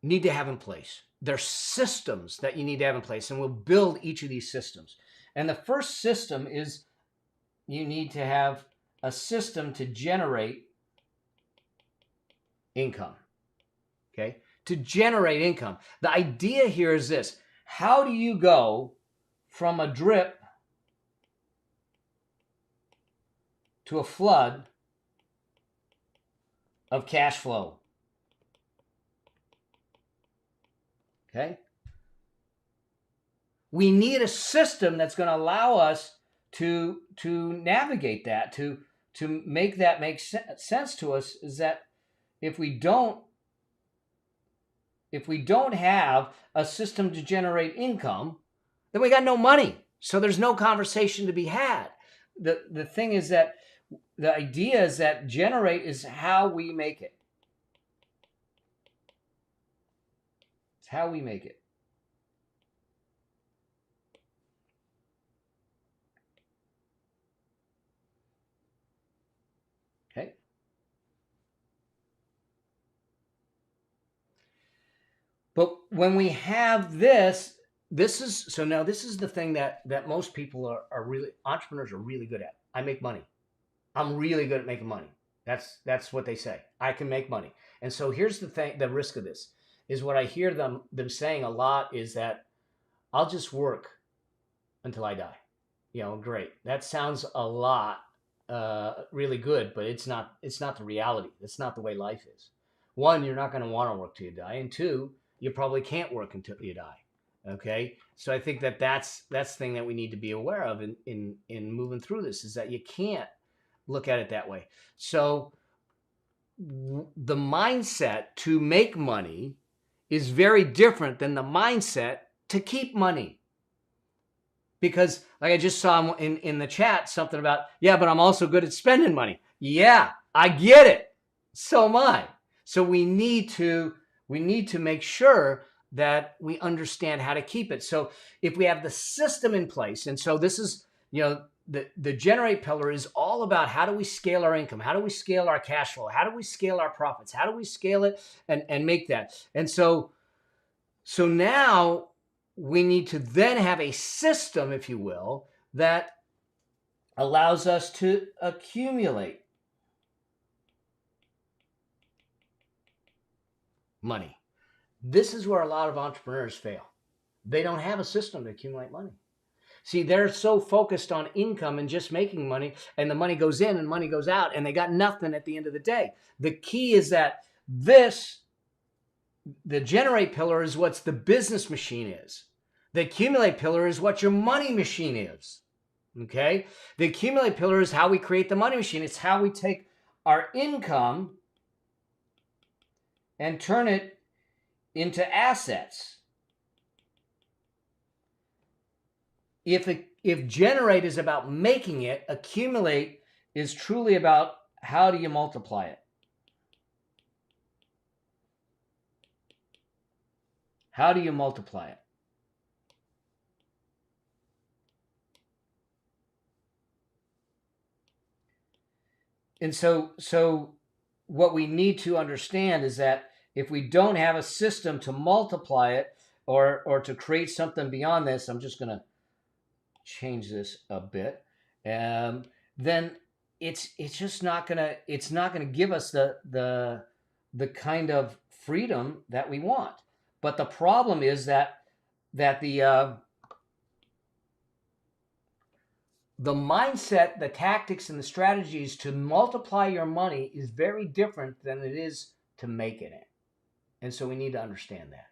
need to have in place. They're systems that you need to have in place, and we'll build each of these systems. And the first system is you need to have a system to generate income. Okay? To generate income. The idea here is this. How do you go from a drip to a flood of cash flow? Okay? We need a system that's going to allow us to navigate that, to make that make sense to us. Is that if we don't have a system to generate income, then we got no money. So there's no conversation to be had. The thing is that the idea is that generate is how we make it. It's how we make it. Okay. But when we have this is the thing that most people are really, entrepreneurs are really good at. I make money. I'm really good at making money. That's what they say. I can make money. And so here's the thing, the risk of this is what I hear them saying a lot is that I'll just work until I die. Great. That sounds a lot really good, but it's not the reality. It's not the way life is. One, you're not going to want to work till you die, and two, you probably can't work until you die. Okay, so I think that's the thing that we need to be aware of in moving through this, is that you can't look at it that way. So the mindset to make money is very different than the mindset to keep money. Because like I just saw in the chat something about, yeah, but I'm also good at spending money. Yeah, I get it. So am I. So we need to make sure that we understand how to keep it. So if we have the system in place, and so this is, the generate pillar is all about how do we scale our income? How do we scale our cash flow? How do we scale our profits? How do we scale it and make that? And so now we need to then have a system, if you will, that allows us to accumulate money. This is where a lot of entrepreneurs fail. They don't have a system to accumulate money. See, they're so focused on income and just making money, and the money goes in and money goes out, and they got nothing at the end of the day. The key is that the generate pillar is what the business machine is. The accumulate pillar is what your money machine is. Okay? The accumulate pillar is how we create the money machine. It's how we take our income and turn it into assets. If generate is about making it, accumulate is truly about how do you multiply it? How do you multiply it? And so what we need to understand is that if we don't have a system to multiply it or to create something beyond this, I'm just going to change this a bit, then it's just not gonna give us the kind of freedom that we want. But the problem is that the mindset, the tactics, and the strategies to multiply your money is very different than it is to make it in. And so we need to understand that.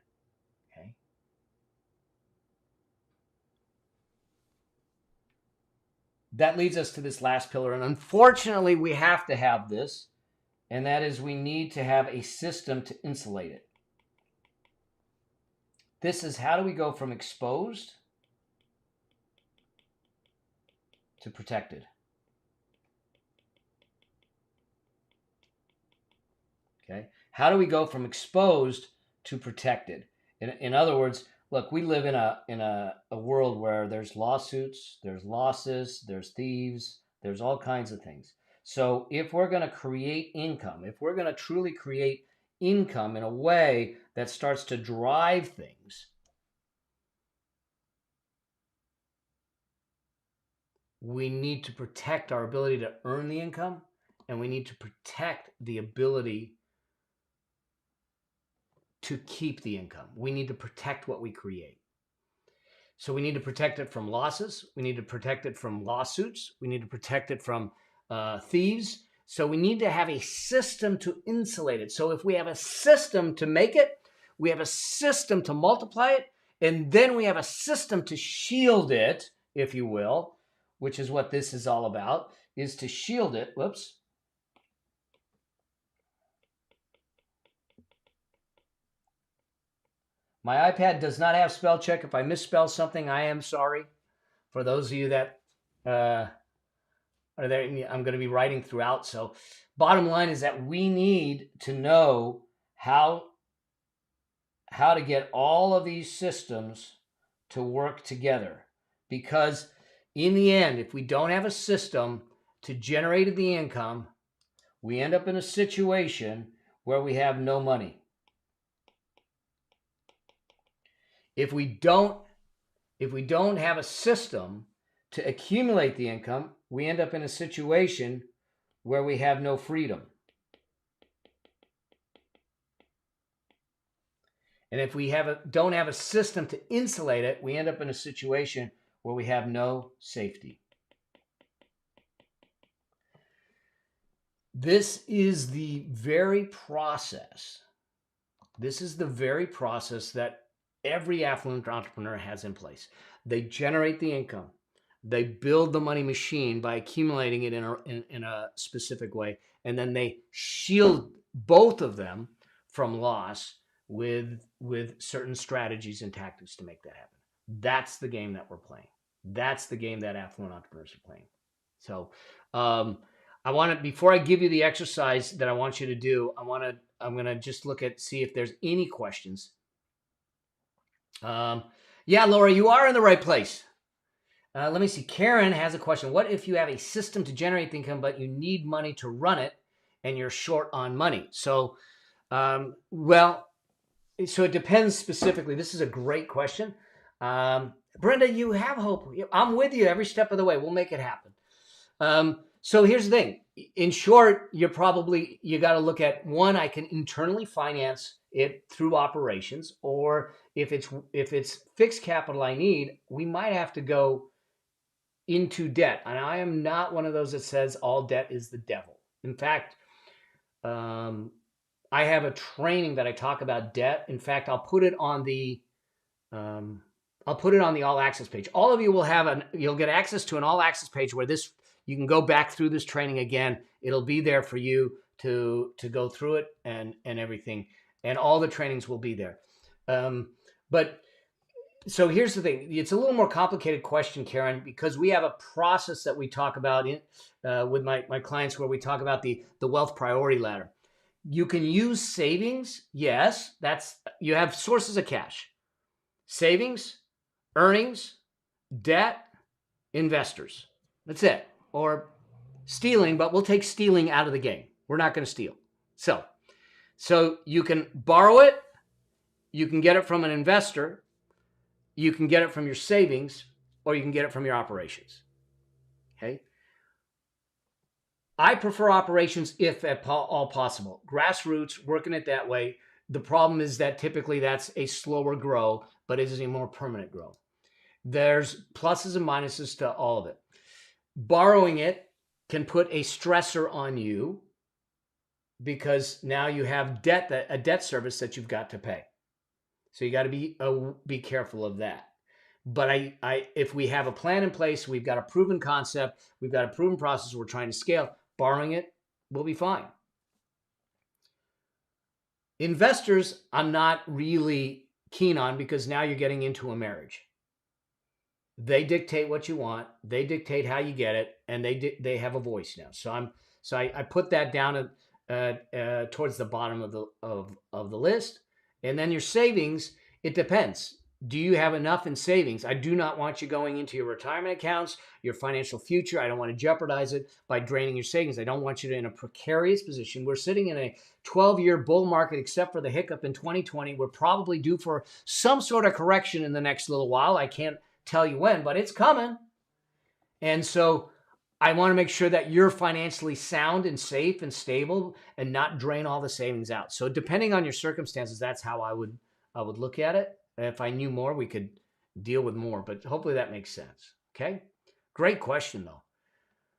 Okay. That leads us to this last pillar. And unfortunately, we have to have this. And that is we need to have a system to insulate it. This is how do we go from exposed to protected. Okay. How do we go from exposed to protected? In other words, look, we live in a world where there's lawsuits, there's losses, there's thieves, there's all kinds of things. So if we're going to create income, if we're going to truly create income in a way that starts to drive things, we need to protect our ability to earn the income, and we need to protect the ability to keep the income. We need to protect what we create. So we need to protect it from losses. We need to protect it from lawsuits. We need to protect it from thieves. So we need to have a system to insulate it. So if we have a system to make it, we have a system to multiply it, and then we have a system to shield it, if you will, which is what this is all about, is to shield it. Whoops. My iPad does not have spell check. If I misspell something, I am sorry. For those of you that are there, I'm going to be writing throughout. So bottom line is that we need to know how to get all of these systems to work together. Because in the end, if we don't have a system to generate the income, we end up in a situation where we have no money. If we don't have a system to accumulate the income, we end up in a situation where we have no freedom. And if we don't have a system to insulate it, we end up in a situation where we have no safety. This is the very process. This is the very process that every affluent entrepreneur has in place. They generate the income. They build the money machine by accumulating it in a specific way. And then they shield both of them from loss with certain strategies and tactics to make that happen. That's the game that we're playing. That's the game that affluent entrepreneurs are playing. So I want to, before I give you the exercise that I want you to do, I'm going to just see if there's any questions. Yeah, Laura, you are in the right place. Let me see. Karen has a question. What if you have a system to generate the income, but you need money to run it and you're short on money? So, so it depends specifically. This is a great question. Brenda, you have hope. I'm with you every step of the way. We'll make it happen. So here's the thing. In short, you got to look at one, I can internally finance it through operations, or if it's fixed capital I need, we might have to go into debt. And I am not one of those that says all debt is the devil. In fact, I have a training that I talk about debt. In fact, I'll put it on the all access page. All of you you'll get access to an all access page where you can go back through this training again. It'll be there for you to go through it and everything. and all the trainings will be there. But so here's the thing. It's a little more complicated question, Karen, because we have a process that we talk about with my clients where we talk about the wealth priority ladder. You can use savings. Yes, you have sources of cash, savings, earnings, debt, investors. That's it. Or stealing, but we'll take stealing out of the game. We're not going to steal. So you can borrow it. You can get it from an investor. You can get it from your savings, or you can get it from your operations. Okay. I prefer operations if at all possible. Grassroots, working it that way. The problem is that typically that's a slower grow, but it is a more permanent grow. There's pluses and minuses to all of it. Borrowing it can put a stressor on you because now you have a debt service that you've got to pay. So you got to be careful of that. But if we have a plan in place, we've got a proven concept, we've got a proven process we're trying to scale, borrowing it will be fine. Investors, I'm not really keen on because now you're getting into a marriage. They dictate what you want, they dictate how you get it, and they have a voice now. So I put that down towards the bottom of the list. And then your savings, it depends. Do you have enough in savings? I do not want you going into your retirement accounts, your financial future. I don't want to jeopardize it by draining your savings. I don't want you in a precarious position. We're sitting in a 12-year bull market, except for the hiccup in 2020. We're probably due for some sort of correction in the next little while. I can't tell you when, but it's coming. And so I want to make sure that you're financially sound and safe and stable and not drain all the savings out. So depending on your circumstances, that's how I would look at it. If I knew more, we could deal with more, but hopefully that makes sense. Okay. Great question though.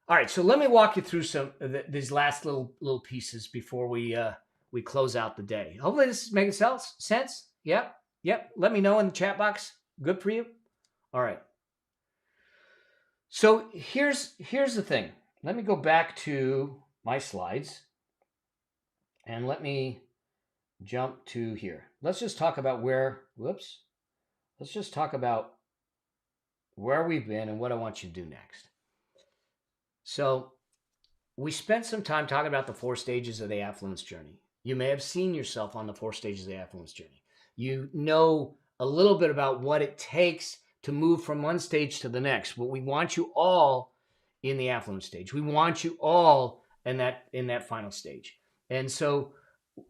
All right. So let me walk you through some of these last little pieces before we close out the day. Hopefully this is making sense. Yep. Let me know in the chat box. Good for you. All right. So here's the thing. Let me go back to my slides and let me jump to here. Let's just talk about let's just talk about where we've been and what I want you to do next. So we spent some time talking about the 4 stages of the affluence journey. You may have seen yourself on the 4 stages of the affluence journey. You know a little bit about what it takes to move from one stage to the next. But we want you all in the affluence stage. We want you all in that final stage. And so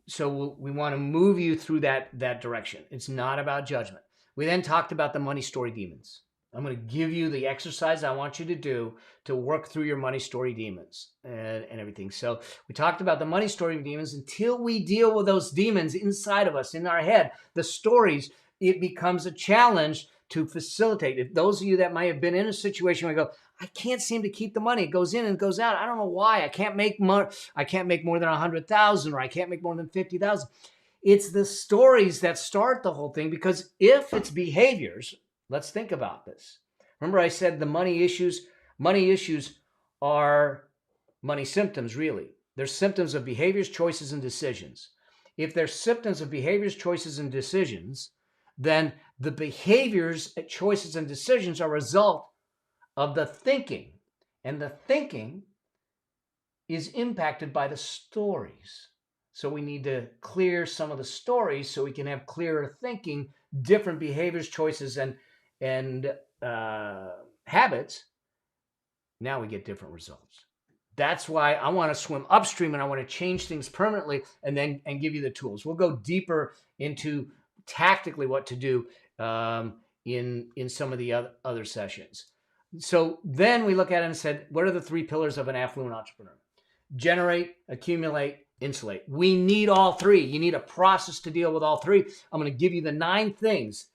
we want to move you through that direction. It's not about judgment. We then talked about the money story demons. I'm going to give you the exercise I want you to do to work through your money story demons and everything. So we talked about the money story demons. Until we deal with those demons inside of us, in our head, the stories, it becomes a challenge to facilitate. If those of you that might have been in a situation where you go, I can't seem to keep the money. It goes in and goes out. I don't know why. I can't make more. I can't make more than 100,000, or I can't make more than 50,000. It's the stories that start the whole thing, because if it's behaviors, let's think about this. Remember I said the money issues are money symptoms, really. They're symptoms of behaviors, choices, and decisions. If they're symptoms of behaviors, choices, and decisions, then the behaviors, choices, and decisions are a result of the thinking. And the thinking is impacted by the stories. So we need to clear some of the stories so we can have clearer thinking, different behaviors, choices, and habits. Now we get different results. That's why I want to swim upstream, and I want to change things permanently and give you the tools. We'll go deeper into tactically what to do in some of the other sessions. So then we look at it and said, what are the 3 pillars of an affluent entrepreneur? Generate, accumulate, insulate. We need all 3. You need a process to deal with all 3. I'm going to give you the 9 things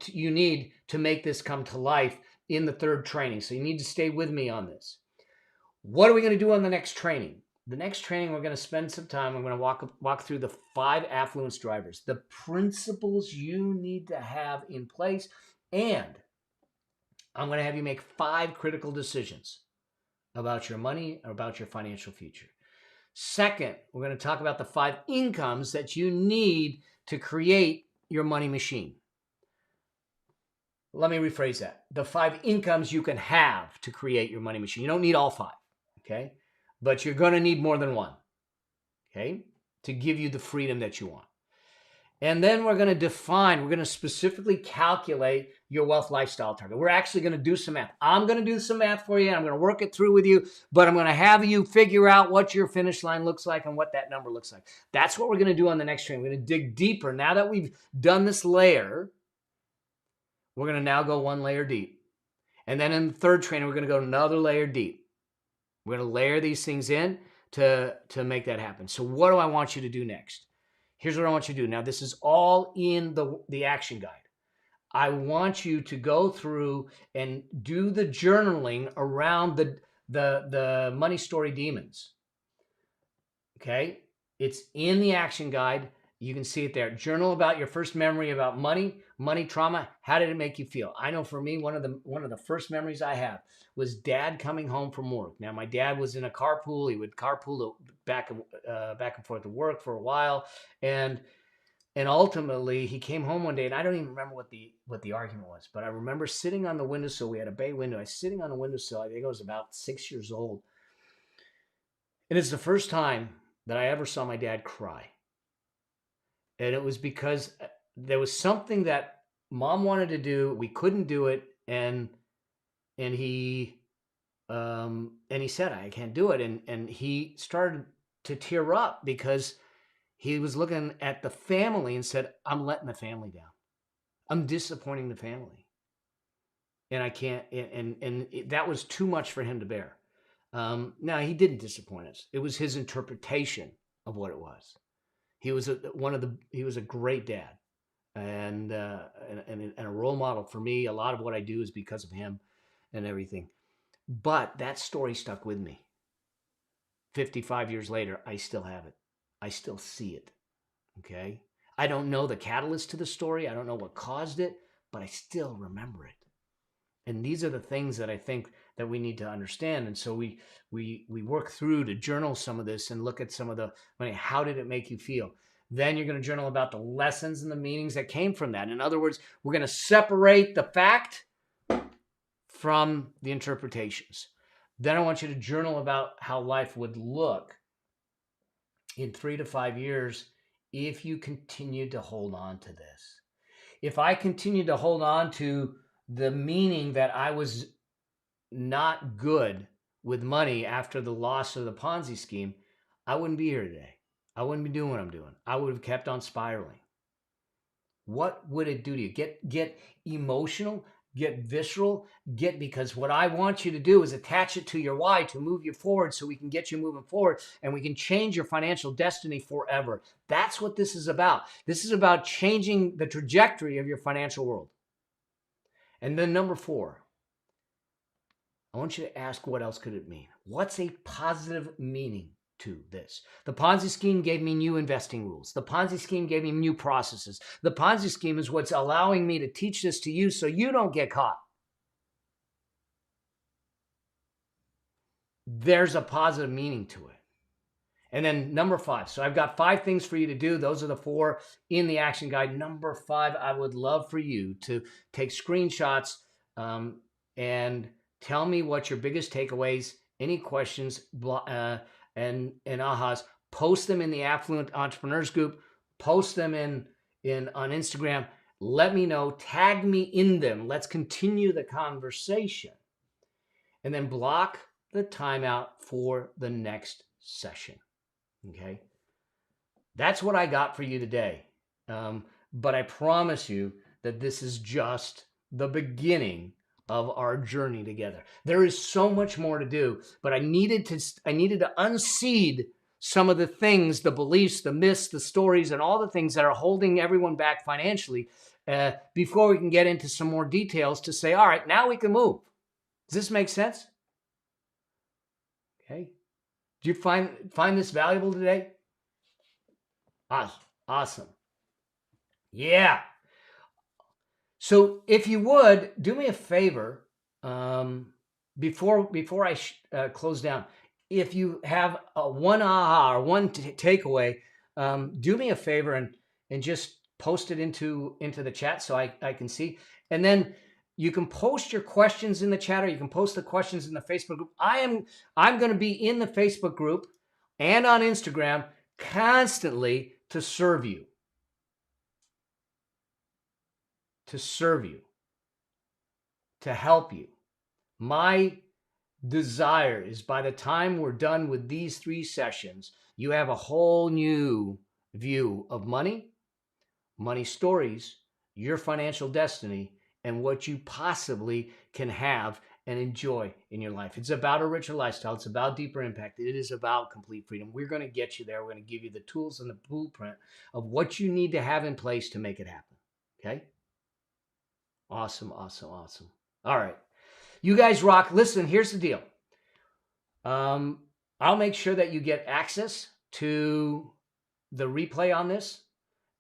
you need to make this come to life in the 3rd training. So you need to stay with me on this. What are we going to do on the next training? The next training, we're going to spend some time. I'm going to walk through the 5 affluence drivers, the principles you need to have in place, and I'm going to have you make 5 critical decisions about your money or about your financial future. Second, we're going to talk about the 5 incomes that you need to create your money machine. Let me rephrase that. The 5 incomes you can have to create your money machine. You don't need all 5, okay? But you're going to need more than one, okay, to give you the freedom that you want. And then we're going to specifically calculate your wealth lifestyle target. We're actually going to do some math. I'm going to do some math for you. I'm going to work it through with you, but I'm going to have you figure out what your finish line looks like and what that number looks like. That's what we're going to do on the next training. We're going to dig deeper. Now that we've done this layer, we're going to now go 1 layer deep. And then in the third training, we're going to go another layer deep. We're going to layer these things in to make that happen. So what do I want you to do next? Here's what I want you to do. Now, this is all in the action guide. I want you to go through and do the journaling around the money story demons. Okay? It's in the action guide. You can see it there. Journal about your first memory about money trauma. How did it make you feel? I know for me, one of the first memories I have was Dad coming home from work. Now, my dad was in a carpool. He would carpool back and forth to work for a while, and ultimately he came home one day, and I don't even remember what the argument was, but I remember sitting on the windowsill. We had a bay window. I was sitting on the windowsill. I think I was about 6 years old, and it's the first time that I ever saw my dad cry. And it was because there was something that Mom wanted to do. We couldn't do it. And he said, I can't do it. And he started to tear up because he was looking at the family and said, I'm letting the family down. I'm disappointing the family. And I can't, and that was too much for him to bear. Now, he didn't disappoint us. It was his interpretation of what it was. He was a great dad, and a role model for me. A lot of what I do is because of him and everything. But that story stuck with me. 55 years later, I still have it. I still see it. Okay? I don't know the catalyst to the story. I don't know what caused it, but I still remember it. And these are the things that I think that we need to understand. And so we work through to journal some of this and look at some of the, how did it make you feel? Then you're going to journal about the lessons and the meanings that came from that. In other words, we're going to separate the fact from the interpretations. Then I want you to journal about how life would look in 3 to 5 years if you continue to hold on to this. If I continue to hold on to the meaning that I was not good with money after the loss of the Ponzi scheme, I wouldn't be here today. I wouldn't be doing what I'm doing. I would have kept on spiraling. What would it do to you? Get emotional, get visceral, because what I want you to do is attach it to your why to move you forward so we can get you moving forward and we can change your financial destiny forever. That's what this is about. This is about changing the trajectory of your financial world. And then number 4, I want you to ask, what else could it mean? What's a positive meaning to this? The Ponzi scheme gave me new investing rules. The Ponzi scheme gave me new processes. The Ponzi scheme is what's allowing me to teach this to you so you don't get caught. There's a positive meaning to it. And then number 5. So I've got 5 things for you to do. Those are the 4 in the action guide. Number 5, I would love for you to take screenshots and tell me what your biggest takeaways, any questions, and ahas. Post them in the Affluent Entrepreneurs group. Post them on Instagram. Let me know. Tag me in them. Let's continue the conversation. And then block the timeout for the next session. Okay? That's what I got for you today. But I promise you that this is just the beginning of our journey together. There is so much more to do, but I needed to unseed some of the things, the beliefs, the myths, the stories, and all the things that are holding everyone back financially before we can get into some more details to say, all right, now we can move. Does this make sense? Okay. Do you find this valuable today? Awesome. Yeah. So if you would, do me a favor before I close down. if you have a one aha or one takeaway, do me a favor and just post it into the chat so I can see. And then you can post your questions in the chat, or you can post the questions in the Facebook group. I'm going to be in the Facebook group and on Instagram constantly to serve you. To serve you. To help you. My desire is by the time we're done with these 3 sessions, you have a whole new view of money, money stories, your financial destiny, and what you possibly can have and enjoy in your life. It's about a richer lifestyle. It's about deeper impact. It is about complete freedom. We're going to get you there. We're going to give you the tools and the blueprint of what you need to have in place to make it happen. Okay? Awesome, awesome, awesome. All right. You guys rock. Listen, here's the deal. I'll make sure that you get access to the replay on this,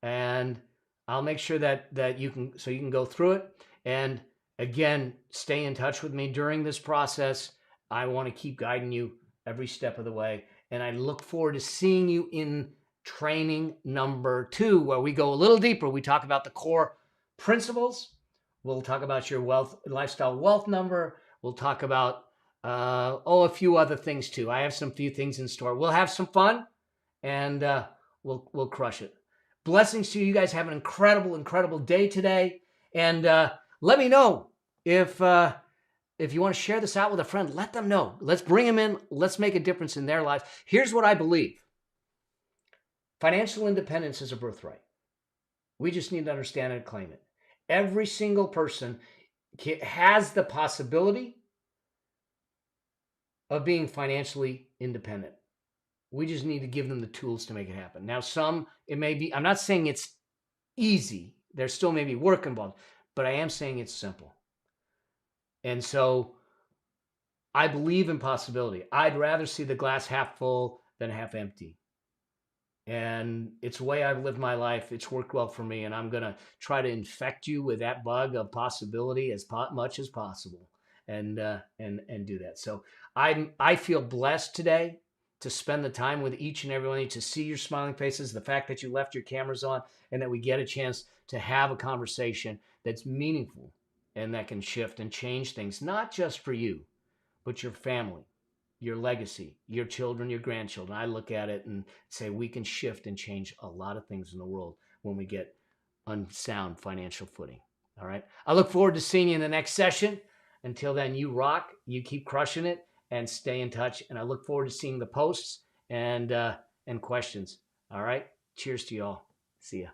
and I'll make sure that you can go through it. And again, stay in touch with me during this process. I want to keep guiding you every step of the way, and I look forward to seeing you in training number 2, where we go a little deeper. We talk about the core principles. We'll talk about your lifestyle wealth number. We'll talk about a few other things too. I have few things in store. We'll have some fun, and we'll crush it. Blessings to you. You guys have an incredible, incredible day today. And let me know if you want to share this out with a friend. Let them know. Let's bring them in. Let's make a difference in their lives. Here's what I believe. Financial independence is a birthright. We just need to understand it and claim it. Every single person has the possibility of being financially independent. We just need to give them the tools to make it happen. Now, it may be, I'm not saying it's easy. There still may be work involved, but I am saying it's simple. And so I believe in possibility. I'd rather see the glass half full than half empty. And it's the way I've lived my life. It's worked well for me. And I'm going to try to infect you with that bug of possibility as much as possible and do that. So I feel blessed today to spend the time with each and every one of you, to see your smiling faces, the fact that you left your cameras on, and that we get a chance to have a conversation that's meaningful and that can shift and change things, not just for you, but your family, your legacy, your children, your grandchildren. I look at it and say we can shift and change a lot of things in the world when we get on sound financial footing. All right. I look forward to seeing you in the next session. Until then, you rock, you keep crushing it, and stay in touch. And I look forward to seeing the posts and questions. All right. Cheers to you all. See ya.